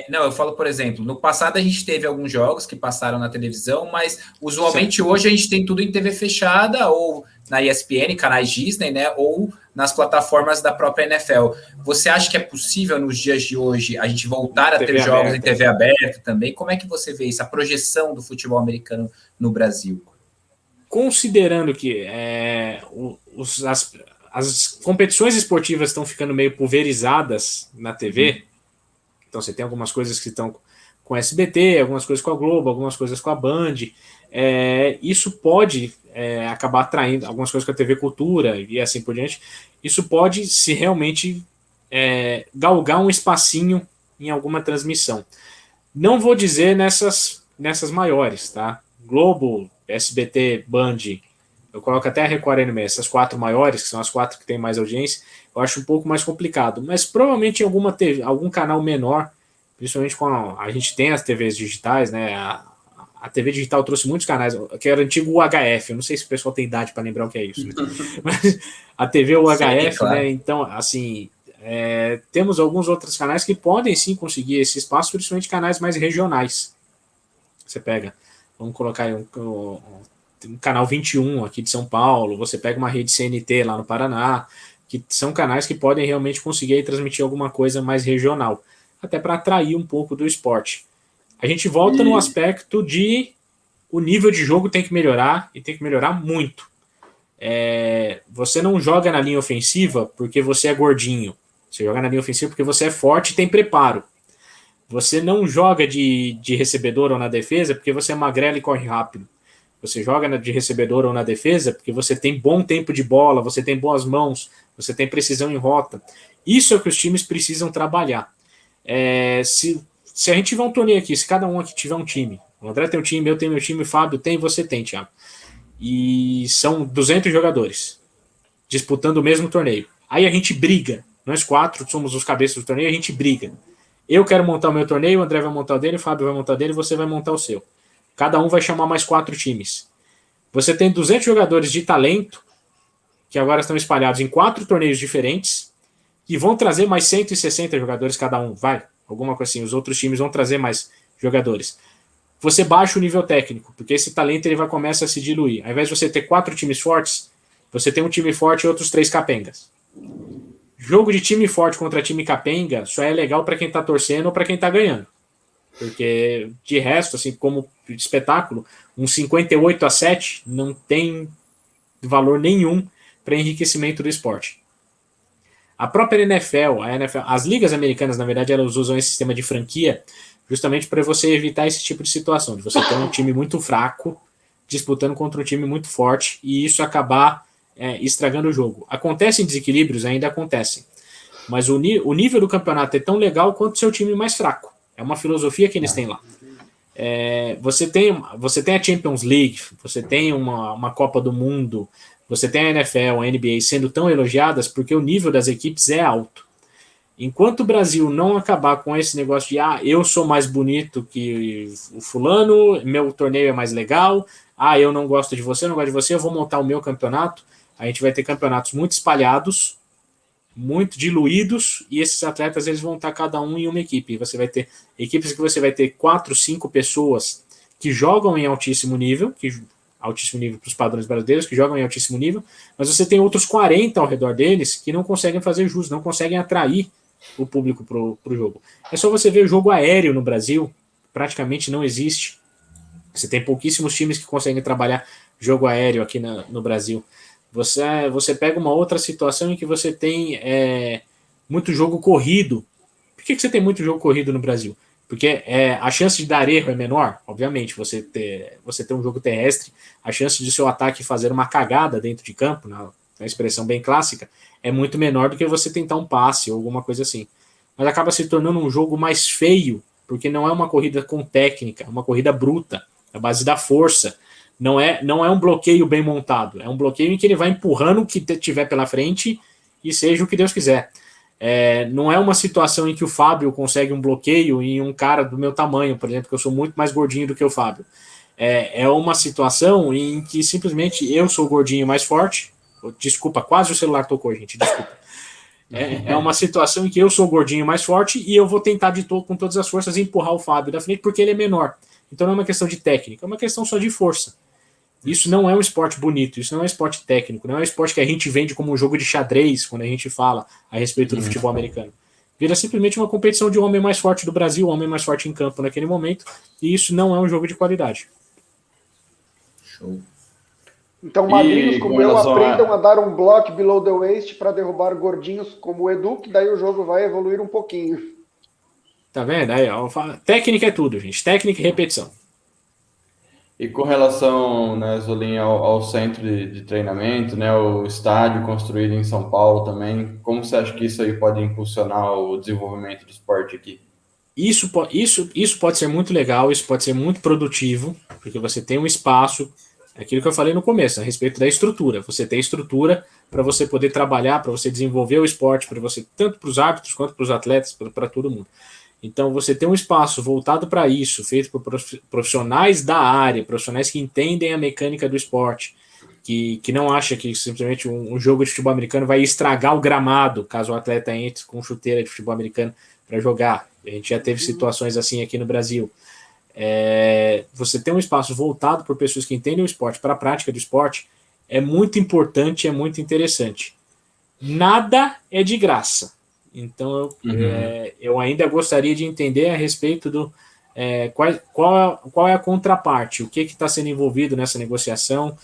Não, eu falo, por exemplo, no passado a gente teve alguns jogos que passaram na televisão, mas usualmente hoje a gente tem tudo em TV fechada ou na ESPN, canais Disney, né, ou nas plataformas da própria NFL. Você acha que é possível nos dias de hoje a gente voltar a ter jogos em TV aberta também? Como é que você vê isso, a projeção do futebol americano no Brasil? Considerando que as competições esportivas estão ficando meio pulverizadas na TV, então você tem algumas coisas que estão com a SBT, algumas coisas com a Globo, algumas coisas com a Band, isso pode acabar atraindo algumas coisas com a TV Cultura e assim por diante. Isso pode se realmente galgar um espacinho em alguma transmissão. Não vou dizer nessas maiores, tá? Globo, SBT, Band, eu coloco até a Record aí no meio, essas 4 maiores, que são as 4 que têm mais audiência, eu acho um pouco mais complicado, mas provavelmente em alguma TV, algum canal menor, principalmente com a gente tem as TVs digitais, né? A TV digital trouxe muitos canais, que era o antigo UHF, eu não sei se o pessoal tem idade para lembrar o que é isso, né? Mas a TV UHF, sim, claro. Né? Então, assim, temos alguns outros canais que podem sim conseguir esse espaço, principalmente canais mais regionais. Você pega, vamos colocar aí um canal 21 aqui de São Paulo, você pega uma rede CNT lá no Paraná, que são canais que podem realmente conseguir transmitir alguma coisa mais regional, até para atrair um pouco do esporte. A gente volta no aspecto de o nível de jogo tem que melhorar, e tem que melhorar muito. Você não joga na linha ofensiva porque você é gordinho, você joga na linha ofensiva porque você é forte e tem preparo. Você não joga de recebedor ou na defesa porque você é magrelo e corre rápido. Você joga de recebedor ou na defesa porque você tem bom tempo de bola, você tem boas mãos, você tem precisão em rota. Isso é o que os times precisam trabalhar. Se a gente tiver um torneio aqui, se cada um aqui tiver um time, o André tem um time, eu tenho meu time, o Fábio tem, você tem, Thiago. E são 200 jogadores disputando o mesmo torneio. Aí a gente briga. Nós 4 somos os cabeças do torneio, a gente briga. Eu quero montar o meu torneio, o André vai montar o dele, o Fábio vai montar o dele, você vai montar o seu. Cada um vai chamar mais 4 times. Você tem 200 jogadores de talento, que agora estão espalhados em 4 torneios diferentes, que vão trazer mais 160 jogadores cada um. Vai, alguma coisa assim. Os outros times vão trazer mais jogadores. Você baixa o nível técnico, porque esse talento ele vai começar a se diluir. Ao invés de você ter 4 times fortes, você tem um time forte e outros 3 capengas. Jogo de time forte contra time capenga só é legal para quem tá torcendo ou para quem tá ganhando. Porque, de resto, assim, como espetáculo, um 58-7 não tem valor nenhum para enriquecimento do esporte. A própria NFL, as ligas americanas, na verdade, elas usam esse sistema de franquia justamente para você evitar esse tipo de situação, de você ter um time muito fraco disputando contra um time muito forte e isso acabar estragando o jogo. Acontecem desequilíbrios, ainda acontecem, mas o nível do campeonato é tão legal quanto o seu time mais fraco. É uma filosofia que eles têm lá. Você tem a Champions League, você tem uma Copa do Mundo, você tem a NFL, a NBA sendo tão elogiadas porque o nível das equipes é alto. Enquanto o Brasil não acabar com esse negócio de eu sou mais bonito que o fulano, meu torneio é mais legal, eu não gosto de você, eu não gosto de você, eu vou montar o meu campeonato, a gente vai ter campeonatos muito espalhados, muito diluídos, e esses atletas eles vão estar cada um em uma equipe. Você vai ter equipes que você vai ter 4, 5 pessoas que jogam em altíssimo nível para os padrões brasileiros, que jogam em altíssimo nível, mas você tem outros 40 ao redor deles que não conseguem fazer jus, não conseguem atrair o público para o jogo. É só você ver o jogo aéreo no Brasil, praticamente não existe. Você tem pouquíssimos times que conseguem trabalhar jogo aéreo aqui no Brasil. Você pega uma outra situação em que você tem muito jogo corrido. Por que você tem muito jogo corrido no Brasil? Porque a chance de dar erro é menor, obviamente. Você ter um jogo terrestre, a chance de seu ataque fazer uma cagada dentro de campo, na expressão bem clássica, é muito menor do que você tentar um passe ou alguma coisa assim. Mas acaba se tornando um jogo mais feio, porque não é uma corrida com técnica, é uma corrida bruta, à base da força. Não é um bloqueio bem montado, é um bloqueio em que ele vai empurrando o que tiver pela frente e seja o que Deus quiser. Não é uma situação em que o Fábio consegue um bloqueio em um cara do meu tamanho, por exemplo, que eu sou muito mais gordinho do que o Fábio. É uma situação em que simplesmente eu sou gordinho mais forte. Desculpa, quase o celular tocou, gente, desculpa. É uma situação em que eu sou gordinho mais forte e eu vou tentar com todas as forças empurrar o Fábio da frente porque ele é menor. Então não é uma questão de técnica, é uma questão só de força. Isso não é um esporte bonito, isso não é um esporte técnico, não é um esporte que a gente vende como um jogo de xadrez quando a gente fala a respeito do futebol americano. Vira simplesmente uma competição de um homem mais forte do Brasil, o homem mais forte em campo naquele momento, e isso não é um jogo de qualidade. Show. Então, magrinhos como eu aprendam a dar um block below the waist para derrubar gordinhos como o Edu, que daí o jogo vai evoluir um pouquinho. Tá vendo? Aí, técnica é tudo, gente. Técnica e repetição. E com relação, né, Zolim, ao centro de treinamento, né, o estádio construído em São Paulo também, como você acha que isso aí pode impulsionar o desenvolvimento do esporte aqui? Isso pode ser muito legal, isso pode ser muito produtivo, porque você tem um espaço, aquilo que eu falei no começo, a respeito da estrutura. Você tem estrutura para você poder trabalhar, para você desenvolver o esporte, para você, tanto para os árbitros quanto para os atletas, para todo mundo. Então, você tem um espaço voltado para isso, feito por profissionais da área, profissionais que entendem a mecânica do esporte, que não acha que simplesmente um jogo de futebol americano vai estragar o gramado, caso o atleta entre com chuteira de futebol americano para jogar. A gente já teve situações assim aqui no Brasil. Você tem um espaço voltado por pessoas que entendem o esporte, para a prática do esporte, é muito importante, é muito interessante. Nada é de graça. Então, eu ainda gostaria de entender a respeito do qual é a contraparte, o que está sendo envolvido nessa negociação,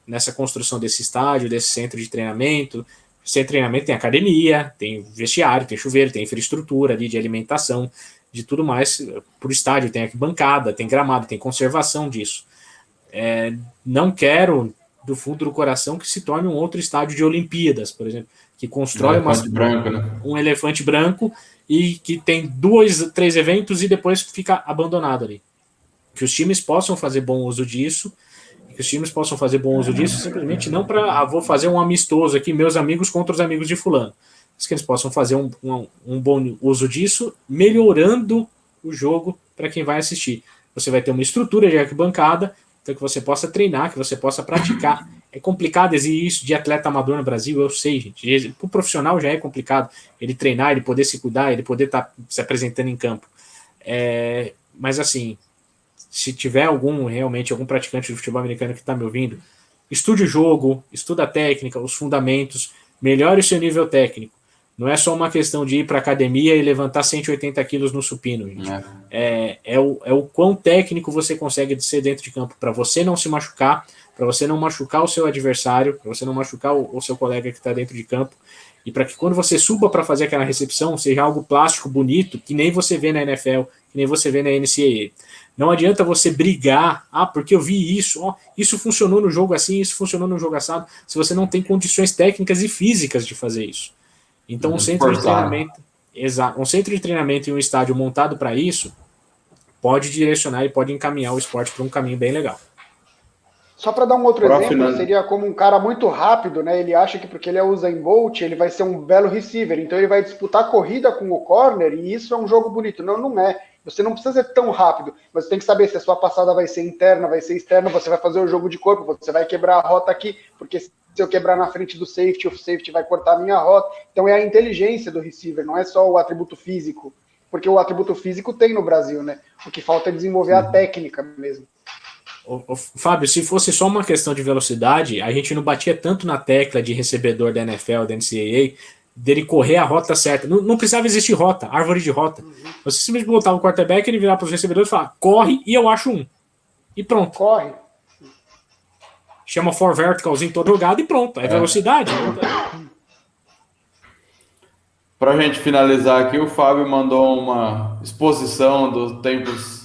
nessa construção desse estádio, desse centro de treinamento. Centro de treinamento tem academia, tem vestiário, tem chuveiro, tem infraestrutura ali de alimentação, de tudo mais por estádio, tem arquibancada, tem gramado, tem conservação disso. Não quero, do fundo do coração, que se torne um outro estádio de Olimpíadas, por exemplo, que constrói um elefante branco e que tem 2, 3 eventos e depois fica abandonado ali. Que os times possam fazer bom uso disso, simplesmente não para vou fazer um amistoso aqui, meus amigos contra os amigos de fulano, mas que eles possam fazer um bom uso disso, melhorando o jogo para quem vai assistir. Você vai ter uma estrutura de arquibancada, então que você possa treinar, que você possa praticar. É complicado exigir isso de atleta amador no Brasil, eu sei, gente. Para o profissional já é complicado ele treinar, ele poder se cuidar, ele poder estar se apresentando em campo. Mas assim, se tiver realmente algum praticante de futebol americano que está me ouvindo, estude o jogo, estuda a técnica, os fundamentos, melhore o seu nível técnico. Não é só uma questão de ir para a academia e levantar 180 quilos no supino, gente. É o quão técnico você consegue ser dentro de campo, para você não se machucar, para você não machucar o seu adversário, para você não machucar o seu colega que está dentro de campo, e para que quando você suba para fazer aquela recepção, seja algo plástico, bonito, que nem você vê na NFL, que nem você vê na NCAA. Não adianta você brigar, porque eu vi isso, isso funcionou no jogo assim, isso funcionou no jogo assado, se você não tem condições técnicas e físicas de fazer isso. Então, um centro de treinamento e um estádio montado para isso pode direcionar e pode encaminhar o esporte para um caminho bem legal. Só para dar um outro exemplo, seria como um cara muito rápido, né? Ele acha que porque ele é Usain Bolt, ele vai ser um belo receiver, então ele vai disputar a corrida com o corner e isso é um jogo bonito. Não, não é. Você não precisa ser tão rápido, mas você tem que saber se a sua passada vai ser interna, vai ser externa, você vai fazer o jogo de corpo, você vai quebrar a rota aqui, porque se eu quebrar na frente do safety, o safety vai cortar a minha rota. Então é a inteligência do receiver, não é só o atributo físico, porque o atributo físico tem no Brasil, né? O que falta é desenvolver a técnica mesmo. Fábio, se fosse só uma questão de velocidade, a gente não batia tanto na tecla de recebedor da NFL, da NCAA, dele correr a rota certa. Não precisava existir rota, árvore de rota. Você simplesmente botar o quarterback, ele virar para os recebedores e falar, corre e eu acho um. E pronto. Corre. Chama for verticals em todo jogado e pronto. É velocidade. Para a gente finalizar aqui, o Fábio mandou uma exposição dos tempos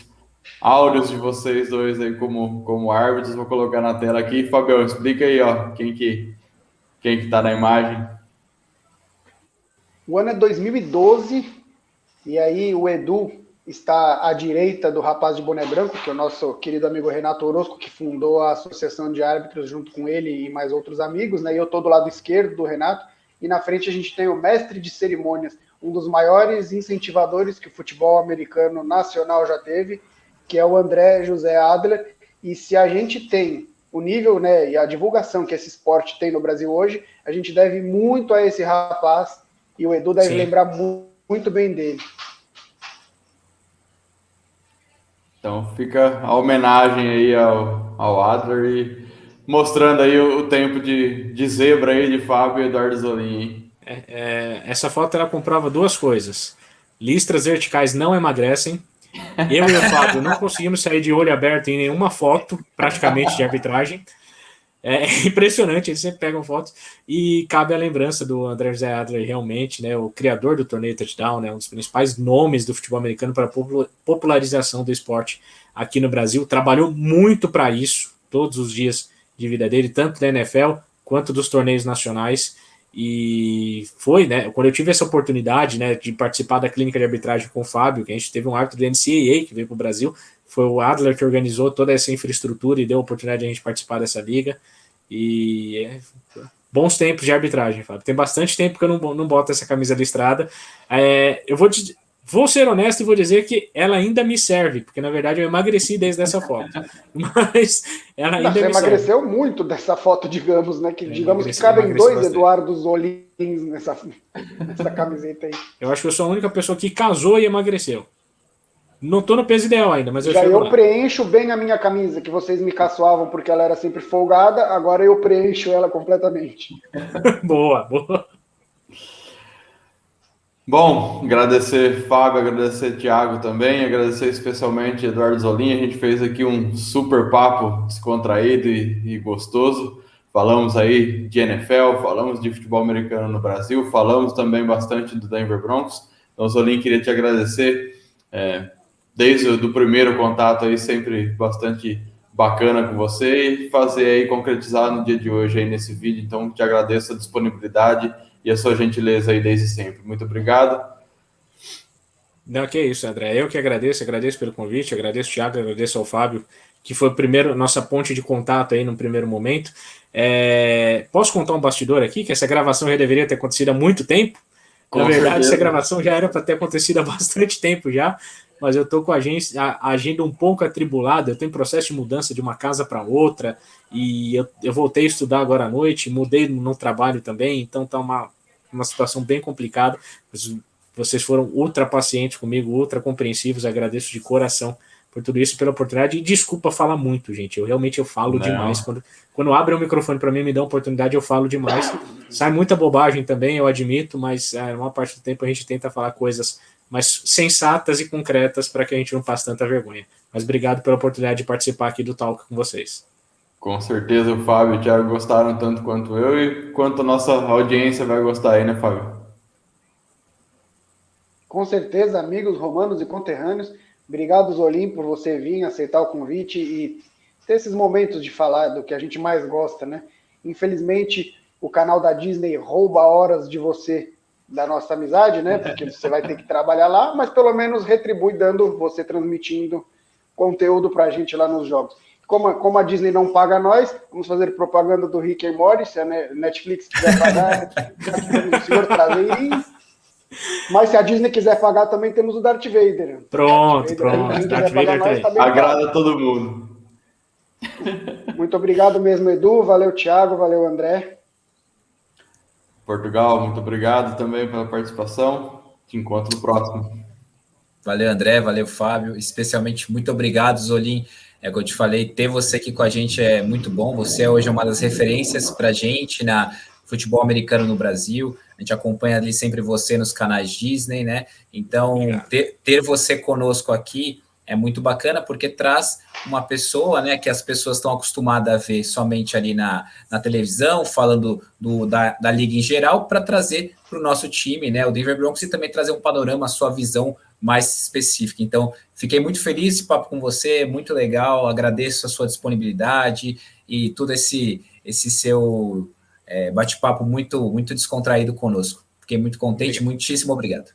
áureos de vocês dois aí como árbitros. Vou colocar na tela aqui. Fábio, explica aí, quem que tá na imagem. O ano é 2012, e aí o Edu está à direita do rapaz de boné branco, que é o nosso querido amigo Renato Orozco, que fundou a Associação de Árbitros junto com ele e mais outros amigos, né? E eu estou do lado esquerdo do Renato, e na frente a gente tem o mestre de cerimônias, um dos maiores incentivadores que o futebol americano nacional já teve, que é o André José Adler. E se a gente tem o nível, né, e a divulgação que esse esporte tem no Brasil hoje, a gente deve muito a esse rapaz, e o Edu deve lembrar muito bem dele. Então fica a homenagem aí ao Adler e mostrando aí o tempo de zebra aí de Fábio e Eduardo Zolin. Essa foto ela comprova duas coisas. Listras verticais não emagrecem. Eu e o Fábio não conseguimos sair de olho aberto em nenhuma foto, praticamente, de arbitragem. É impressionante, eles sempre pegam fotos. E cabe a lembrança do André José Adler, realmente, né, o criador do torneio Touchdown, né, um dos principais nomes do futebol americano para a popularização do esporte aqui no Brasil. Trabalhou muito para isso, todos os dias de vida dele, tanto da NFL quanto dos torneios nacionais. E foi, né, quando eu tive essa oportunidade, né, de participar da clínica de arbitragem com o Fábio, que a gente teve um árbitro da NCAA que veio para o Brasil, foi o Adler que organizou toda essa infraestrutura e deu a oportunidade de a gente participar dessa liga. E bons tempos de arbitragem, Fábio. Tem bastante tempo que eu não boto essa camisa listrada. Eu vou ser honesto e vou dizer que ela ainda me serve, porque na verdade eu emagreci desde essa foto. Mas ela ainda me serve. Você emagreceu muito dessa foto, digamos, né? Digamos que cabem dois Eduardo Zolins nessa camiseta aí. Eu acho que eu sou a única pessoa que casou e emagreceu. Não tô no peso ideal ainda, mas eu preencho bem a minha camisa, que vocês me caçoavam porque ela era sempre folgada, agora eu preencho ela completamente. Boa. Bom, agradecer Fábio, agradecer Thiago também, agradecer especialmente Eduardo Zolin. A gente fez aqui um super papo descontraído e gostoso. Falamos aí de NFL, falamos de futebol americano no Brasil, falamos também bastante do Denver Broncos. Então, Zolin, queria te agradecer desde o primeiro contato aí, sempre bastante bacana com você, e fazer aí, concretizar no dia de hoje aí nesse vídeo. Então, te agradeço a disponibilidade e a sua gentileza aí desde sempre. Muito obrigado. Não, que isso, André. Eu que agradeço pelo convite, agradeço ao Thiago, agradeço ao Fábio, que foi nossa ponte de contato aí no primeiro momento. Posso contar um bastidor aqui, que essa gravação já deveria ter acontecido há muito tempo. Na verdade, essa gravação já era para ter acontecido há bastante tempo já, mas eu estou com a agenda um pouco atribulada, eu estou em processo de mudança de uma casa para outra, e eu voltei a estudar agora à noite, mudei no trabalho também, então está uma situação bem complicada. Vocês foram ultra pacientes comigo, ultra compreensivos, agradeço de coração por tudo isso, pela oportunidade, e desculpa falar muito, gente, eu falo demais, quando abre o microfone para mim, me dá oportunidade, eu falo demais, sai muita bobagem também, eu admito, mas a maior parte do tempo a gente tenta falar coisas mais sensatas e concretas para que a gente não passe tanta vergonha, mas obrigado pela oportunidade de participar aqui do Talk com vocês. Com certeza o Fábio e o Thiago gostaram tanto quanto eu, e quanto a nossa audiência vai gostar aí, né, Fábio? Com certeza, amigos romanos e conterrâneos, obrigado, Zolim, por você vir, aceitar o convite e ter esses momentos de falar do que a gente mais gosta, né? Infelizmente, o canal da Disney rouba horas de você, da nossa amizade, né? Porque você vai ter que trabalhar lá, mas pelo menos retribui dando, você transmitindo conteúdo pra gente lá nos jogos. Como a Disney não paga nós, vamos fazer propaganda do Rick and Morty, se a Netflix quiser pagar, o senhor trazer. Mas se a Disney quiser pagar, também temos o Darth Vader. Pronto. Darth Vader nós, tá agrada todo mundo. Muito obrigado mesmo, Edu. Valeu, Thiago. Valeu, André. Portugal, muito obrigado também pela participação. Te encontro no próximo. Valeu, André. Valeu, Fábio. Especialmente muito obrigado, Zolim. Como eu te falei, ter você aqui com a gente é muito bom. Você hoje é uma das referências para a gente na futebol americano no Brasil. A gente acompanha ali sempre você nos canais Disney, né? Então, ter você conosco aqui é muito bacana, porque traz uma pessoa, né, que as pessoas estão acostumadas a ver somente ali na televisão, falando da liga em geral, para trazer para o nosso time, né, o Denver Broncos, e também trazer um panorama, a sua visão mais específica. Então, fiquei muito feliz esse papo com você, muito legal, agradeço a sua disponibilidade e todo esse seu bate-papo muito, muito descontraído conosco. Fiquei muito contente, muitíssimo obrigado.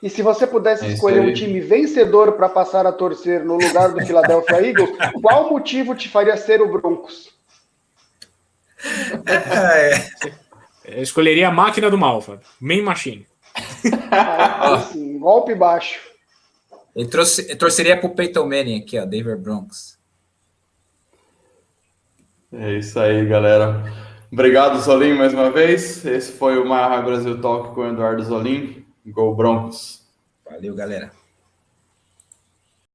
E se você pudesse escolher um time vencedor para passar a torcer no lugar do Philadelphia Eagles, qual motivo te faria ser o Broncos? Eu escolheria a máquina do mal, Fábio. Main Machine. Assim, golpe baixo. Eu torceria para o Peyton Manning aqui, ó, Denver Broncos. É isso aí, galera. Obrigado, Zolim, mais uma vez. Esse foi o Mile High Brasil Talk com o Eduardo Zolim. Go Broncos. Valeu, galera.